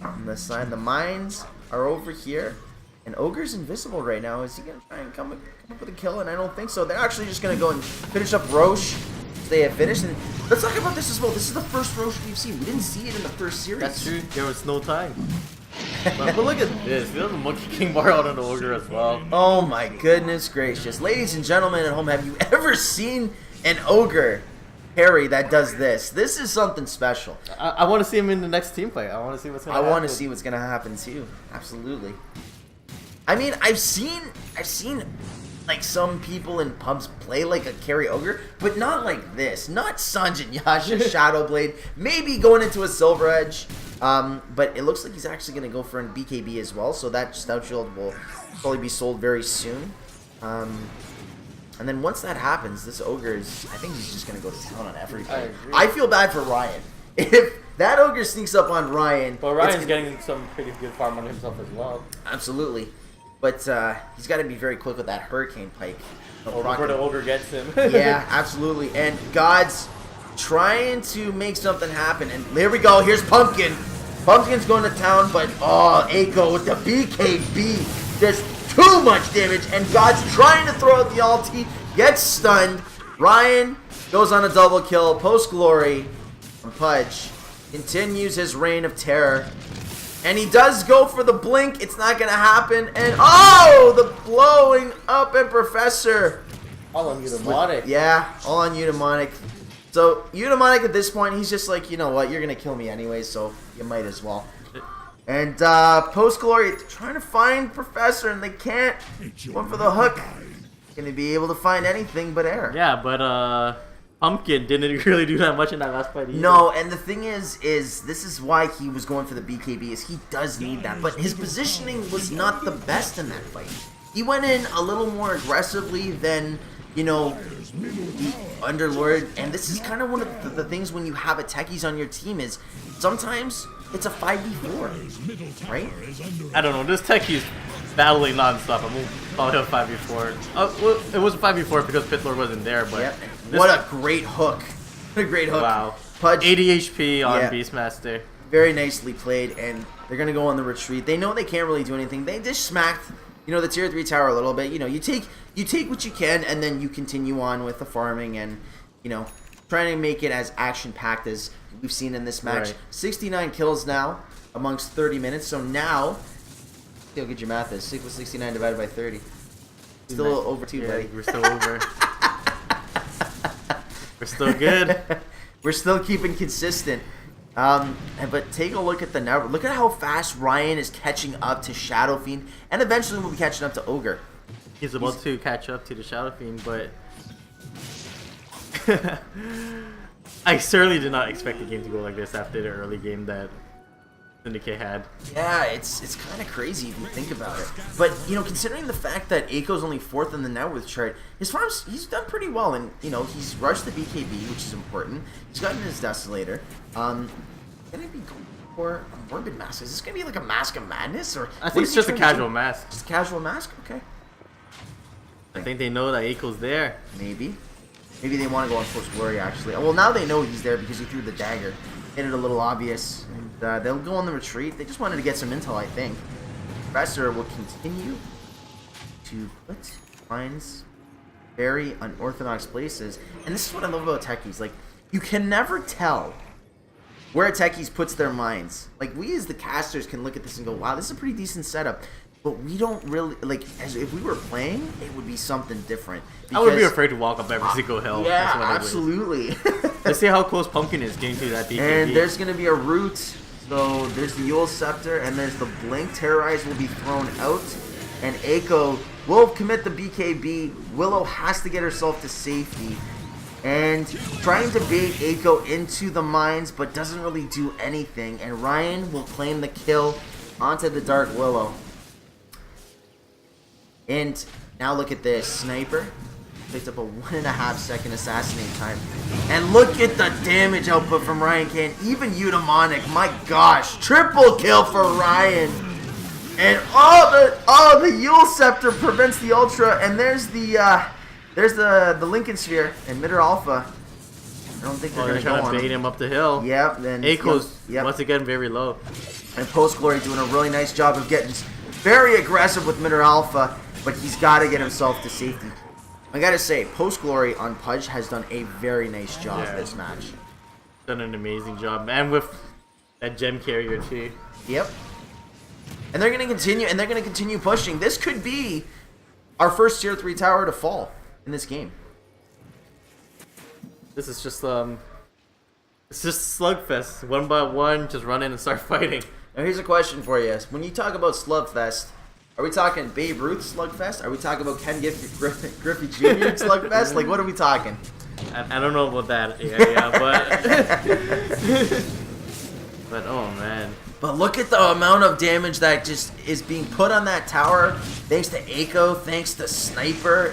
on the side. The mines are over here. And Ogre's invisible right now. Is he gonna try and come up with a kill? And I don't think so. They're actually just gonna go and finish up Roche. They have finished, and let's talk about this as well. This is the first Roche we've seen. We didn't see it in the first series. That's true. There was no time. but look at this. We have the Monkey King bar out on the Ogre as well. Oh my goodness gracious. Ladies and gentlemen at home, have you ever seen an Ogre parry that does this? This is something special. I want to see him in the next team fight. I want to see what's going to happen. I want to see what's going to happen too. Absolutely. I mean, I've seen like some people in pubs play like a carry Ogre, but not like this. Not Sanjin Yasha, Shadowblade, maybe going into a Silver Edge. But it looks like he's actually going to go for an BKB as well, so that Stout Shield will probably be sold very soon. And then once that happens, this Ogre is, I think he's just going to go to town on everything. I feel bad for Ryan. If that Ogre sneaks up on Ryan... But Ryan's getting some pretty good farm on himself as well. Absolutely. But he's got to be very quick with that Hurricane Pike. Before the Ogre gets him. Yeah, absolutely. And God's trying to make something happen. And there we go. Here's Pumpkin. Pumpkin's going to town, but Aiko with the BKB. There's too much damage. And God's trying to throw out the ulti. Gets stunned. Ryan goes on a double kill. Post Glory from Pudge continues his reign of terror. And he does go for the blink. It's not going to happen. And, oh, the blowing up and Professor. All on Eudaimonic. Yeah, all on Eudaimonic. So, Eudaimonic at this point, he's just like, you know what, you're going to kill me anyway, so you might as well. And Post Glory trying to find Professor, and they can't. Going for the hook. Going to be able to find anything but air. Yeah, but Pumpkin didn't really do that much in that last fight either. No, and the thing is this is why he was going for the BKB, is he does need that. But his positioning was not the best in that fight. He went in a little more aggressively than, you know, the Underlord. And this is kind of one of the things when you have a techies on your team is sometimes it's a 5v4, right? I don't know. This techie's battling non-stop. I'm probably a 5v4. Well, it was a 5v4 because Pitlord wasn't there, but... Yep. What a great hook. What a great hook. Wow. Pudge, 80 HP on Beastmaster. Very nicely played, and they're going to go on the retreat. They know they can't really do anything. They just smacked the tier 3 tower a little bit. You take what you can, and then you continue on with the farming and trying to make it as action packed as we've seen in this match. Right. 69 kills now amongst 30 minutes. So now, see how good your math is. 69 divided by 30. Still over 2, buddy. We're still over. We're still good. We're still keeping consistent. But take a look at the number. Look at how fast Ryan is catching up to Shadow Fiend, and eventually will be catching up to Ogre. He's about to catch up to the Shadow Fiend, but I certainly did not expect the game to go like this after the early game that Syndicate had. Yeah, it's kind of crazy if you think about it. But considering the fact that Aiko's only 4th in the net worth chart, his farms he's done pretty well, and he's rushed the BKB, which is important. He's gotten his Desolator. Gonna be going for a Morbid Mask. Is this gonna be like a Mask of Madness, or I think it's just a casual mask. Just a casual mask, okay. I think they know that Aiko's there. Maybe they want to go on Post Glory actually. Well, now they know he's there because he threw the dagger. Made it a little obvious, and they'll go on the retreat. They just wanted to get some intel, I think. Professor will continue to put mines very unorthodox places, and this is what I love about techies. Like, you can never tell where techies puts their mines. Like, we as the casters can look at this and go, wow, this is a pretty decent setup. But we don't really, like, as if we were playing, it would be something different. I would be afraid to walk up every single hill. Yeah, absolutely. Let's see how close Pumpkin is getting to that BKB. And there's going to be a root. So there's the Yule Scepter, and there's the Blink. Terrorize will be thrown out. And Aiko will commit the BKB. Willow has to get herself to safety. And trying to bait Aiko into the mines, but doesn't really do anything. And Ryan will claim the kill onto the Dark Willow. And now look at this. Sniper picked up a 1.5 second assassinate time. And look at the damage output from Ryan Can. Even Eudaimonic, my gosh. Triple kill for Ryan. And the Yule Scepter prevents the Ultra. And there's the Lincoln Sphere and Mitter Alpha. I don't think they're going to go on. Bait him up the hill. Yep. Then Aiko's once again very low. And Post Glory doing a really nice job of getting very aggressive with Mitter Alpha, but he's got to get himself to safety. I gotta say, Post Glory on Pudge has done a very nice job this match. Done an amazing job, and with that gem carrier too. Yep. And they're gonna continue pushing. This could be our first tier 3 tower to fall in this game. This is just it's just slugfest. One by one, just run in and start fighting. Now here's a question for you. When you talk about slugfest, are we talking Babe Ruth slugfest? Are we talking about Ken Griffey Jr. slugfest? Like, what are we talking? I don't know about that area, but but oh man. But look at the amount of damage that just is being put on that tower, thanks to Aiko, thanks to Sniper.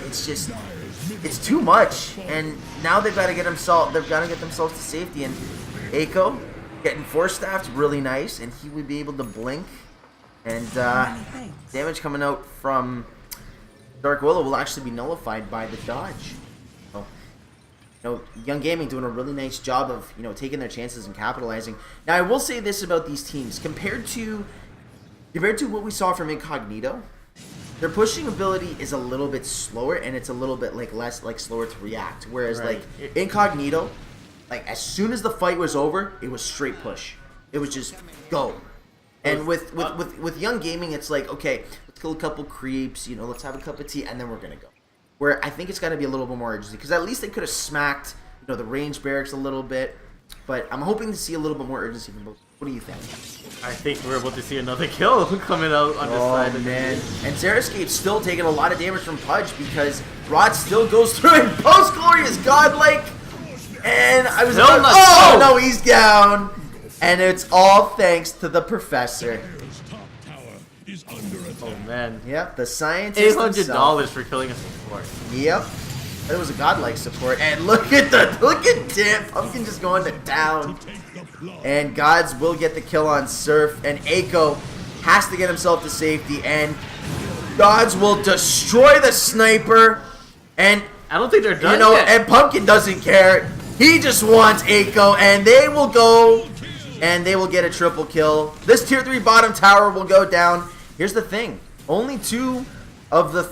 It's too much, and now they've got to get themselves to safety. And Aiko getting 4-staffed, really nice, and he would be able to blink. And damage coming out from Dark Willow will actually be nullified by the dodge. So, Young Gaming doing a really nice job of taking their chances and capitalizing. Now, I will say this about these teams: compared to what we saw from Incognito, their pushing ability is a little bit slower, and it's a little bit less slower to react. Whereas Incognito, as soon as the fight was over, it was straight push. It was just go. And with Young Gaming, it's like, okay, let's kill a couple creeps, let's have a cup of tea, and then we're gonna go. Where I think it's got to be a little bit more urgency, because at least they could have smacked, the range barracks a little bit. But I'm hoping to see a little bit more urgency from both. What do you think? I think we're about to see another kill coming out on this side. Oh man! And Xeriscape's still taking a lot of damage from Pudge because Rod still goes through, and Post Glory is godlike. And I was like, no, he's down. And it's all thanks to the Professor. Oh man. Yep, the scientist $800 for killing a support. Yep. It was a godlike support. And look at Dan Pumpkin just going to town. And Gods will get the kill on Surf. And Aiko has to get himself to safety. And Gods will destroy the Sniper. And I don't think they're done yet. And Pumpkin doesn't care. He just wants Aiko. And they will go. And they will get a triple kill. This tier 3 bottom tower will go down. Here's the thing. Only two of the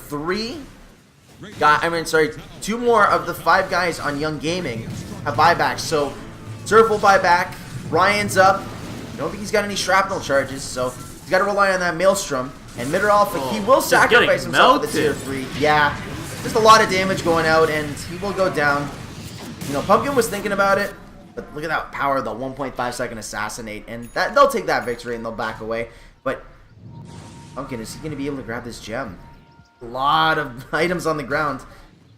2 more of the 5 guys on Young Gaming have buybacks. So Surf will buy back. Ryan's up. I don't think he's got any shrapnel charges, so he's got to rely on that Maelstrom. And Mitter Alpha, he will sacrifice himself with the tier 3. Yeah, just a lot of damage going out, and he will go down. You know, Pumpkin was thinking about it, but look at that power, the 1.5 second assassinate, and that they'll take that victory and they'll back away. But Pumpkin, is he going to be able to grab this gem? A lot of items on the ground.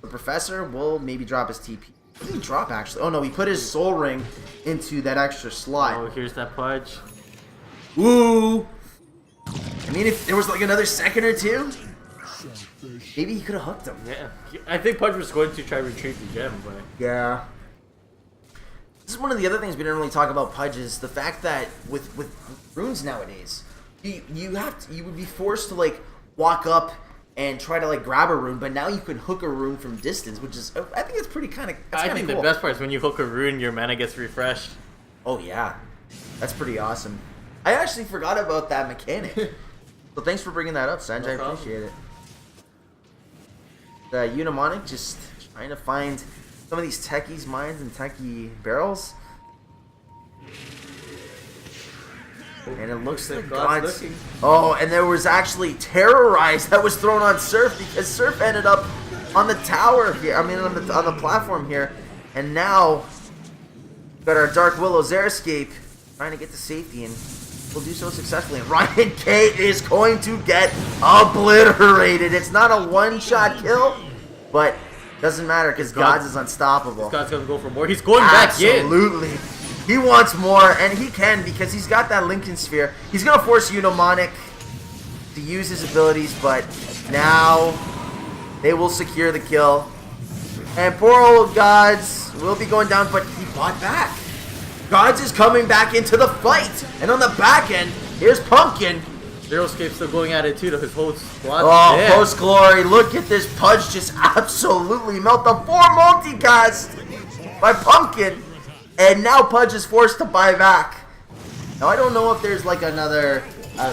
The Professor will maybe drop his TP. What did he drop, actually? Oh, no, he put his Soul Ring into that extra slot. Oh, here's that Pudge. Ooh! I mean, if there was like another second or two, maybe he could have hooked him. Yeah, I think Pudge was going to try to retrieve the gem, but... Yeah. This is one of the other things we didn't really talk about Pudge is the fact that with runes nowadays, you would be forced to like walk up and try to like grab a rune, but now you can hook a rune from distance, which is, I think it's pretty kind of cool. I think the best part is when you hook a rune, your mana gets refreshed. Oh yeah, that's pretty awesome. I actually forgot about that mechanic. So thanks for bringing that up, Sanjay. I appreciate it. The Unimonic just trying to find some of these techies' mines and techie barrels. And it looks like God's... Oh, and there was actually Terrorize that was thrown on Surf because Surf ended up on the tower here. I mean, on the platform here. And now, we've got our Dark Willow Xeriscape trying to get to safety, and will do so successfully. And Ryan K is going to get obliterated. It's not a one-shot kill, but doesn't matter because Gods is unstoppable. God's going to go for more. He's going back in. Absolutely. He wants more, and he can because he's got that Lincoln Sphere. He's going to force Unimonic to use his abilities, but now they will secure the kill. And poor old Gods will be going down, but he bought back. Gods is coming back into the fight, and on the back end, here's Pumpkin. Xeriscape's still going at it too to his whole squad. Oh, Post Glory, look at this Pudge just absolutely melt the 4 multicast by Pumpkin. And now Pudge is forced to buy back. Now, I don't know if there's like another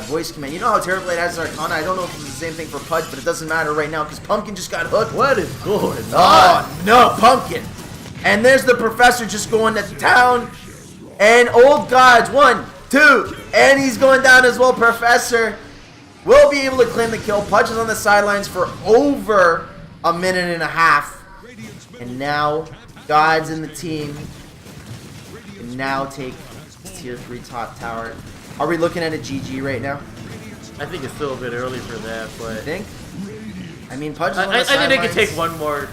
voice command. You know how Terrorblade has Arcana? I don't know if it's the same thing for Pudge, but it doesn't matter right now because Pumpkin just got hooked. What is going on? Oh, no, Pumpkin. And there's the Professor just going to town. And old Gods, 1, 2, and he's going down as well. Professor will be able to claim the kill. Pudge is on the sidelines for over a minute and a half. And now, Gods and the team can now take tier 3 top tower. Are we looking at a GG right now? I think it's still a bit early for that, but... You think? I mean, Pudge is on the I sidelines. think they could take one more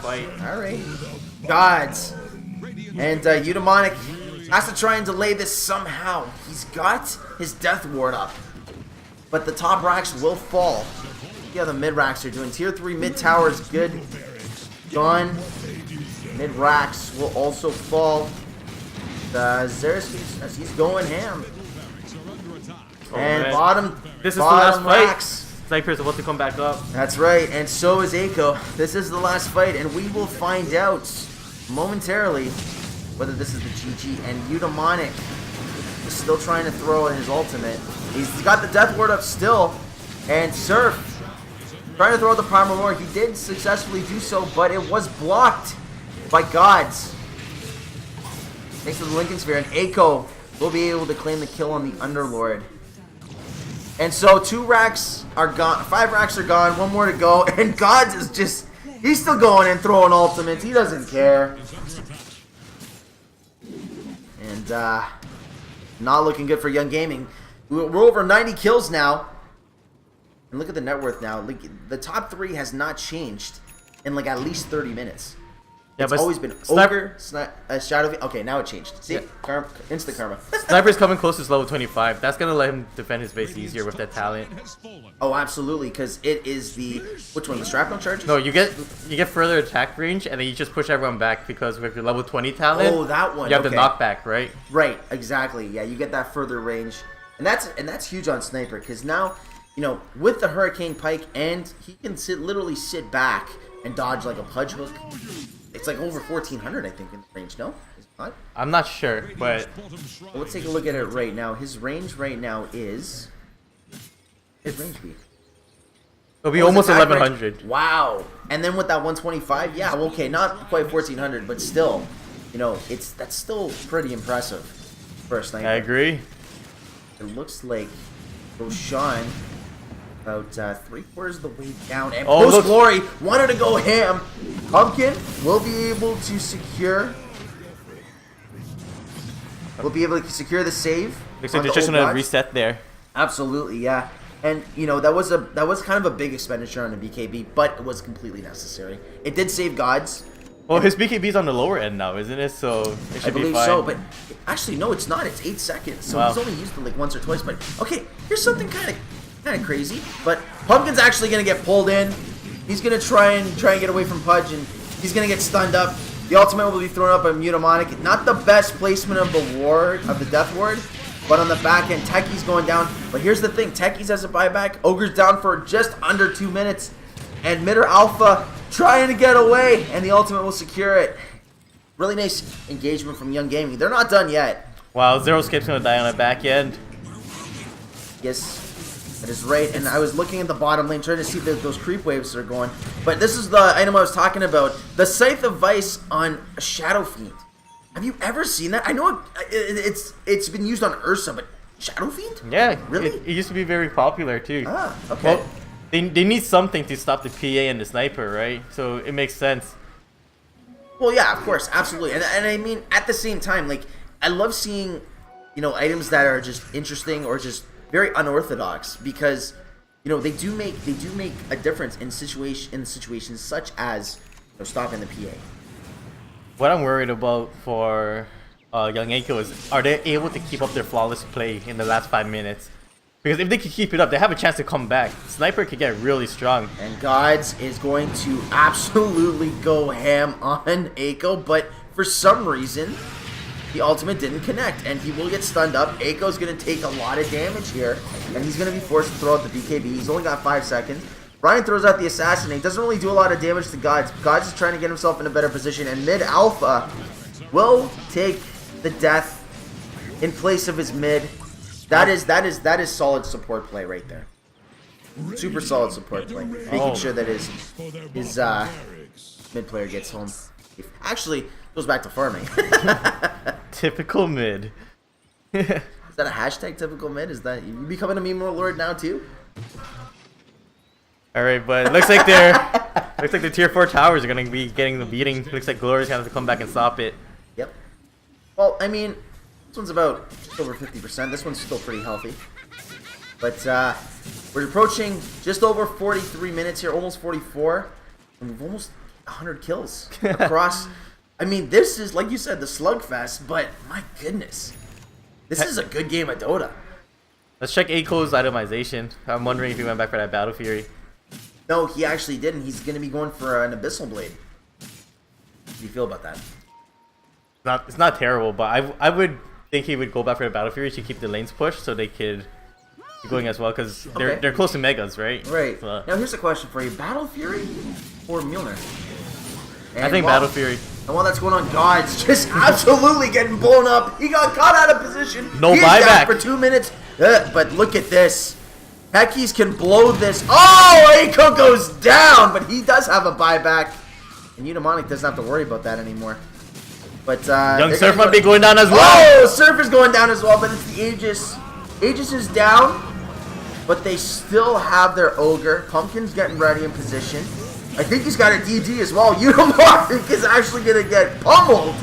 fight. Alright. Gods. And Unimonic has to try and delay this somehow. He's got his Death Ward up. But the top racks will fall. Yeah, the mid racks are doing. Tier 3 mid tower is good. Gone. Mid racks will also fall. Xeriscape, as he's going ham. And man. bottom. This is the bottom last fight. racks. Sniper's about to come back up. That's right, and so is Eiko. This is the last fight, and we will find out momentarily whether this is the GG. And Unimonic is still trying to throw in his ultimate. He's got the Death Ward up still, and Surf trying to throw the Primal Roar. He did successfully do so, but it was blocked by Gods. Thanks to the Lincoln Sphere, and Eiko will be able to claim the kill on the Underlord. And so 2 racks are gone, 5 racks are gone, 1 more to go, and Gods is just, he's still going and throwing ultimates. He doesn't care. And not looking good for Young Gaming. We're over 90 kills now. And look at the net worth now. Like, the top 3 has not changed in like at least 30 minutes. Yeah, it's but always been Ogre, Shadow. Okay, now it changed. See? Yeah. Instant karma. Sniper's coming close to level 25. That's gonna let him defend his base easier with that talent. Oh, absolutely, because it is the... Which one? The shrapnel charge? No, you get further attack range, and then you just push everyone back because with your level 20 talent, Oh, that one. you have okay. the knockback, right? Right, exactly. Yeah, you get that further range. And that's huge on Sniper, because now, you know, with the Hurricane Pike, and he can literally sit back and dodge like a Pudge Hook. It's like over 1400, I think, in the range, no? Is it not? I'm not sure, but... Well, let's take a look at it right now. His range right now is... His range be? It'll be What was almost attack range? 1100. Wow. And then with that 125, yeah, okay, not quite 1400, but still, you know, that's still pretty impressive for a sniper. I agree. It looks like Roshan about 3/4 of the way down, and Oh, Post Glory wanted to go ham. Pumpkin will be able to secure. We'll be able to secure the save. Looks like on they're the just old gonna gods. reset there. Absolutely, yeah. And you know that was kind of a big expenditure on a BKB, but it was completely necessary. It did save gods. Well, his BKB's on the lower end now, isn't it? So it should I believe be fine. so, but actually no, it's not. It's 8 seconds, so Wow. he's only used it like once or twice. But okay, here's something kind of crazy. But Pumpkin's actually gonna get pulled in. He's gonna try and get away from Pudge, and he's gonna get stunned up. The ultimate will be thrown up by Mutamonic. Not the best placement of the ward of the Death Ward, but on the back end, Techie's going down. But here's the thing: Techie's has a buyback. Ogre's down for just under 2 minutes, and Midder Alpha trying to get away, and the ultimate will secure it. Really nice engagement from Young Gaming. They're not done yet. Wow, Zero Escape's gonna die on the back end. Yes, that is right. And I was looking at the bottom lane, trying to see if those creep waves are going. But this is the item I was talking about: the Scythe of Vice on a Shadow Fiend. Have you ever seen that? I know it's been used on Ursa, but Shadow Fiend? Yeah, Really? It used to be very popular too. Ah, okay. Well, they need something to stop the PA and the sniper, right? So it makes sense. Well, yeah, of course, absolutely. And I mean, at the same time, like, I love seeing, you know, items that are just interesting or just very unorthodox, because, you know, they do make a difference in situations such as, you know, stopping the PA. What I'm worried about for Young Eiko is, are they able to keep up their flawless play in the last 5 minutes? Because if they can keep it up, they have a chance to come back. Sniper could get really strong. And Gods is going to absolutely go ham on Eiko, but for some reason, the ultimate didn't connect, and he will get stunned up. Eiko's going to take a lot of damage here, and he's going to be forced to throw out the BKB. He's only got 5 seconds. Ryan throws out the Assassinate. Doesn't really do a lot of damage to Gods. Gods is trying to get himself in a better position, and Mid Alpha will take the death in place of his mid. That is solid support play right there. Super solid support play. Making sure that his mid player gets home. Actually, goes back to farming. Typical mid. Is that a hashtag typical mid? Is that you becoming a meme lord now too? All right, but it looks like the tier 4 towers are gonna be getting the beating. Looks like Glory's gonna have to come back and stop it. Yep. Well, I mean, this one's about just over 50%. This one's still pretty healthy. But we're approaching just over 43 minutes here, almost 44. And we've almost 100 kills across. I mean, this is, like you said, the slugfest, but my goodness. This is a good game of Dota. Let's check Eiko's itemization. I'm wondering if he went back for that Battle Fury. No, he actually didn't. He's going to be going for an Abyssal Blade. How do you feel about that? It's not terrible, but I would think he would go back for the Battle Fury to keep the lanes pushed so they could be going as well, because they're close to megas, right? Right. So, Now, here's a question for you. Battle Fury or Mjolnir? I think Battle Fury. And while that's going on, God's just absolutely getting blown up. He got caught out of position. No He's buyback. down for 2 minutes. But look at this. Heckies can blow this. Oh, Eiko goes down, but he does have a buyback. And Unimonic doesn't have to worry about that anymore. But Young Surf might be going down as well. Oh, Surf is going down as well, but it's the Aegis. Aegis is down, but they still have their Ogre. Pumpkin's getting ready in position. I think he's got a DG as well. Unimonic is actually going to get pummeled.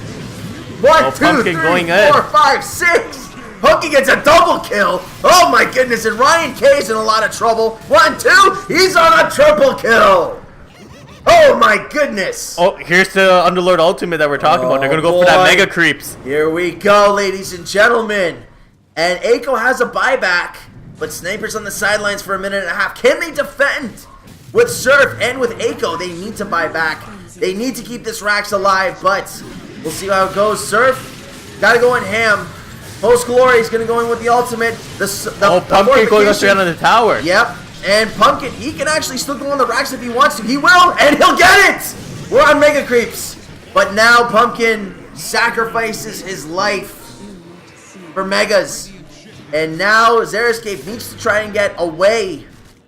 1, 2, Pumpkin 3, going 4, in. 5, 6. Punky gets a double kill. Oh my goodness, and Ryan K's in a lot of trouble. 1, 2, he's on a triple kill. Oh my goodness. Oh, here's the Underlord ultimate that we're talking about. They're going to go for that boy. Mega Creeps. Here we go, ladies and gentlemen. And Eiko has a buyback, but Sniper's on the sidelines for a minute and a half. Can they defend? With Surf and with Eiko, they need to buy back. They need to keep this Rax alive, but we'll see how it goes. Surf, gotta go in ham. Post Glory is gonna go in with the ultimate. The Pumpkin going straight on the tower. Yep. And Pumpkin, he can actually still go on the Rax if he wants to. He will, and he'll get it! We're on Mega Creeps. But now Pumpkin sacrifices his life for Megas. And now Xeriscape needs to try and get away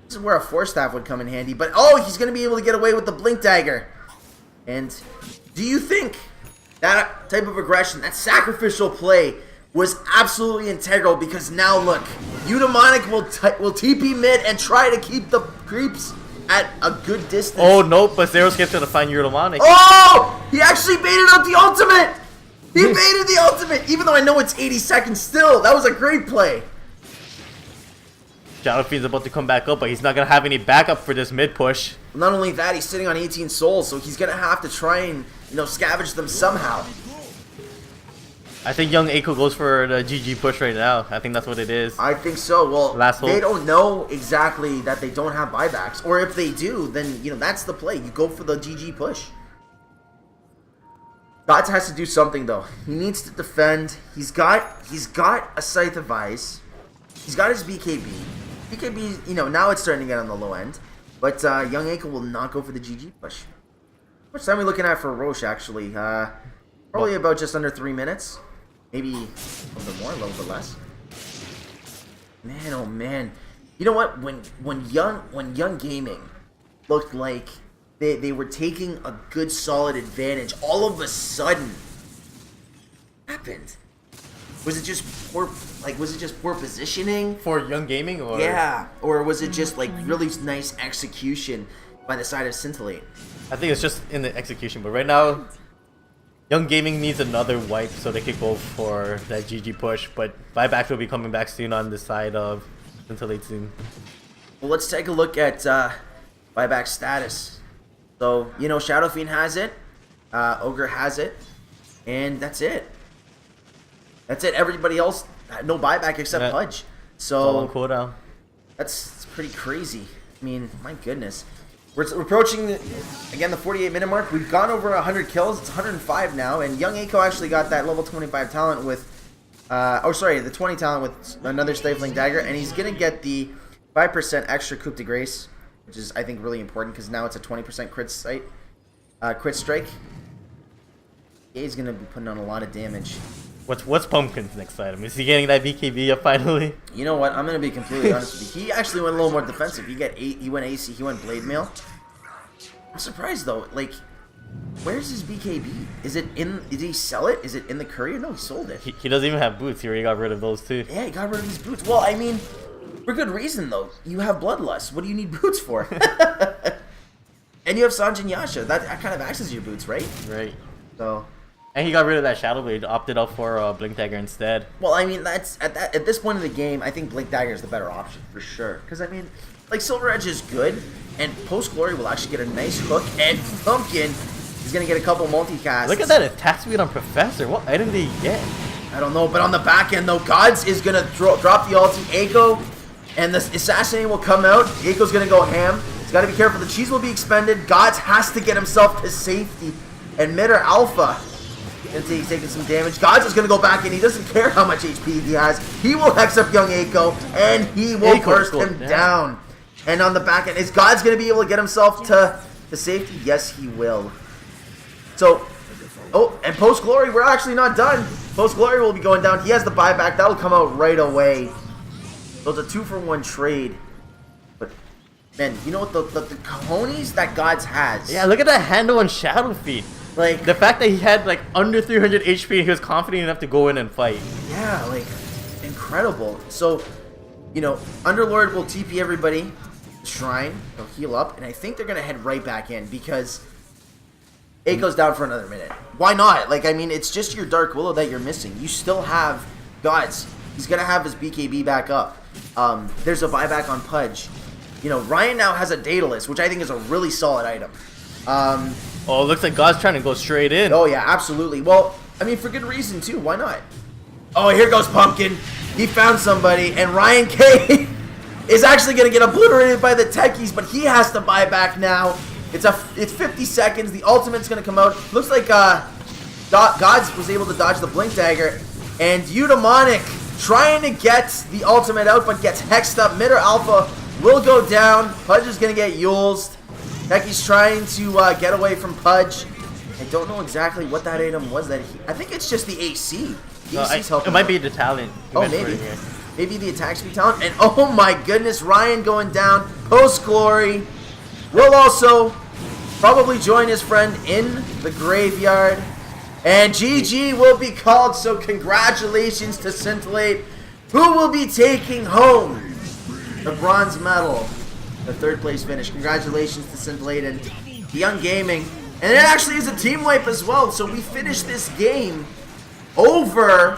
This is where a Force Staff would come in handy. But, oh, he's going to be able to get away with the Blink Dagger. And do you think that type of aggression, that sacrificial play, was absolutely integral? Because now, look, Eudaimonic will TP mid and try to keep the creeps at a good distance. Oh, nope, but Zero Skip's going to find Eudaimonic. Oh! He actually baited out the ultimate! He baited the ultimate, even though I know it's 80 seconds still. That was a great play. Shadow Fiend's about to come back up, but he's not going to have any backup for this mid push. Not only that, he's sitting on 18 souls, so he's going to have to try and, scavenge them somehow. I think young Eiko goes for the GG push right now. I think that's what it is. I think so. Well, Last they hope. don't know exactly that they don't have buybacks. Or if they do, then, that's the play. You go for the GG push. Gods has to do something, though. He needs to defend. He's got a Scythe of Ice. He's got his BKB. BKB, now it's starting to get on the low end. But young Eiko will not go for the GG push. How much time are we looking at for Roche, actually? Probably about just under 3 minutes. Maybe a little bit more, a little bit less. Man, oh man. You know what? When Young Gaming looked like they were taking a good solid advantage, all of a sudden, what happened? Was it just poor positioning? For young gaming, or Yeah, or was it just like really nice execution by the side of Scintillate? I think it's just in the execution. But right now, young gaming needs another wipe so they could go for that GG push. But buybacks will be coming back soon on the side of Scintillate soon. Well, let's take a look at buyback status. So, Shadow Fiend has it, Ogre has it, and that's it. That's it. Everybody else, no buyback except Pudge. All on So, cooldown. that's pretty crazy. I mean, my goodness. We're approaching, again, the 48-minute mark. We've gone over 100 kills. It's 105 now, and Young Eiko actually got that level 25 talent with, the 20 talent with another Stifling Dagger, and he's going to get the 5% extra Coup de Grace, which is, I think, really important because now it's a 20% crit strike. Yeah, he's going to be putting on a lot of damage. What's Pumpkin's next item? Is he getting that BKB up finally? You know what? I'm going to be completely honest with you. He actually went a little more defensive. He went AC. He went Blade Mail. I'm surprised, though. Like, where's his BKB? Did he sell it? Is it in the courier? No, he sold it. He doesn't even have boots. He already got rid of those too. Yeah, he got rid of his boots. Well, I mean, for good reason, though. You have Bloodlust. What do you need boots for? And you have Sanjin Yasha. That kind of acts as your boots, right? Right. So... And he got rid of that Shadow Blade, opted out for Blink Dagger instead. Well, I mean, that's at this point of the game, I think Blink Dagger is the better option for sure. Because I mean, like Silver Edge is good, and Post Glory will actually get a nice hook, and Pumpkin is gonna get a couple multicasts. Look at that attack speed on Professor. What item did he get? I don't know, but on the back end though, Gods is gonna drop the ulti. Eiko and the Assassinate will come out. Eiko's gonna go ham. He's got to be careful. The cheese will be expended. Gods has to get himself to safety, and Mid or Alpha. He's taking some damage. Gods is going to go back in. He doesn't care how much HP he has. He will hex up young Eiko, and he will burst him down. And on the back end, is Gods going to be able to get himself to safety? Yes, he will. So, and Post Glory, we're actually not done. Post Glory will be going down. He has the buyback. That'll come out right away. So it's a 2-for-1 trade. But, man, you know what? The cojones that Gods has. Yeah, look at that handle on Shadow Feet. Like, the fact that he had like under 300 HP and he was confident enough to go in and fight. Yeah, like, incredible. So, Underlord will TP everybody. Shrine, they'll heal up, and I think they're going to head right back in because Eiko's down for another minute. Why not? Like, I mean, it's just your Dark Willow that you're missing. You still have Gods. He's going to have his BKB back up. There's a buyback on Pudge. Ryan now has a Daedalus, which I think is a really solid item. Oh, it looks like God's trying to go straight in. Oh, yeah, absolutely. Well, I mean, for good reason, too. Why not? Oh, here goes Pumpkin. He found somebody, and Ryan K is actually going to get obliterated by the techies, but he has to buy back now. It's 50 seconds. The ultimate's going to come out. Looks like Gods was able to dodge the Blink Dagger, and Eudaimonic trying to get the ultimate out, but gets hexed up. Mid or Alpha will go down. Pudge is going to get Yulesed. Techie's trying to get away from Pudge. I don't know exactly what that item was that I think it's just the AC. It might be the talent. Oh, maybe. Maybe the attack speed talent. And oh my goodness, Ryan going down. Post Glory will also probably join his friend in the graveyard. And GG will be called, so congratulations to Scintillate, who will be taking home the bronze medal, the third place finish. Congratulations to Scintillate and Young Gaming. And it actually is a team wipe as well, so we finished this game over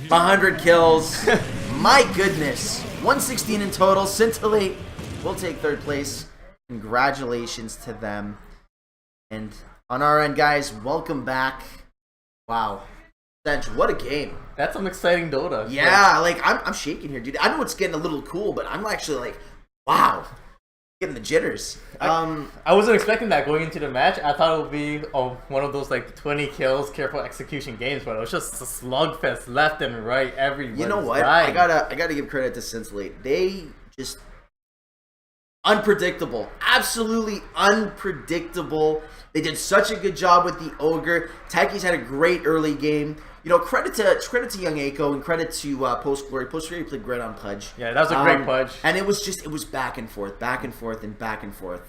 100 kills. My goodness. 116 in total. Scintillate will take third place. Congratulations to them. And on our end, guys, welcome back. Wow. Stench, what a game. That's some exciting Dota. Yeah, like, I'm shaking here, dude. I know it's getting a little cool, but I'm actually like, wow. Getting the jitters. I wasn't expecting that going into the match. I thought it would be one of those like 20 kills, careful execution games, but it was just a slugfest left and right. Everyone. You know what? Dying. I gotta give credit to Scintillate. They just unpredictable, absolutely unpredictable. They did such a good job with the Ogre. Techie's had a great early game. You know, credit to Young Aiko and credit to Post Glory. Post Glory played great on Pudge. Yeah, that was a great Pudge. And it was back and forth, back and forth, and back and forth.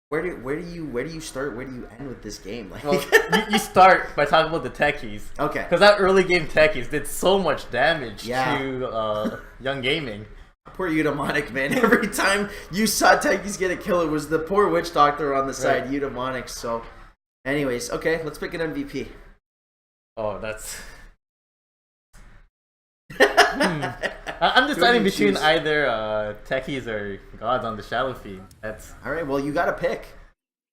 Where do you start? Where do you end with this game? Like, well, you start by talking about the techies. Okay. Because that early game techies did so much damage Yeah. to Young Gaming. Poor Eudaimonic, man. Every time you saw Techies get a kill, it was the poor witch doctor on the side, Right. Eudaimonic. So, anyways, okay, let's pick an MVP. Oh, that's... I'm deciding you between choose? either techies or gods on the shallow feed. That's... All right, well, you got to pick.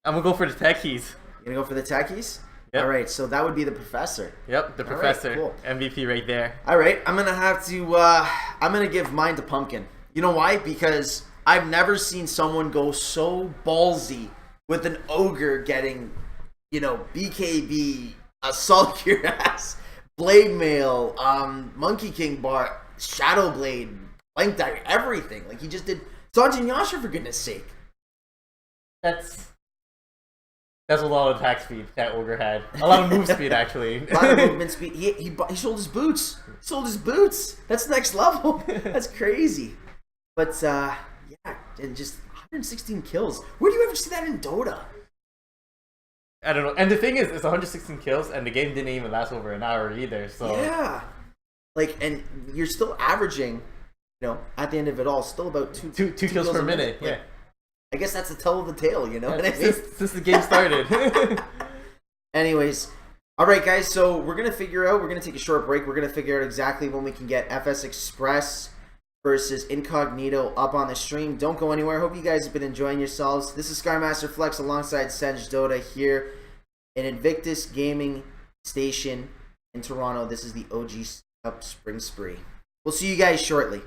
I'm gonna go for the techies. You gonna go for the Techies? Yep. All right, so that would be the Professor. Yep, the All right, professor. cool. MVP right there. All right, I'm gonna have to. I'm gonna give mine to Pumpkin. You know why? Because I've never seen someone go so ballsy with an Ogre getting, you know, BKB, Assault Your Ass, Blade Mail, Monkey King Bar, Shadow Blade, Blank Dagger, everything. Like, he just did Sanjin Yasha, for goodness sake. That's a lot of attack speed that Ogre had. A lot of move speed, actually. A lot of movement speed. He sold his boots. Sold his boots. That's next level. That's crazy. But, yeah, and just 116 kills. Where do you ever see that in Dota? I don't know. And the thing is, it's 116 kills, and the game didn't even last over an hour either. So Yeah. Like, and you're still averaging, you know, at the end of it all, still about two kills per minute. Like, Yeah. I guess that's the tell of the tale, you know what I mean? Since the game started. Anyways, all right, guys. So we're gonna take a short break. We're gonna figure out exactly when we can get FS Express versus Incognito up on the stream. Don't go anywhere. Hope you guys have been enjoying yourselves. This is Skymaster Flex alongside Senj Dota here in Invictus Gaming Station in Toronto. This is the OG Up Spring Spree. We'll see you guys shortly.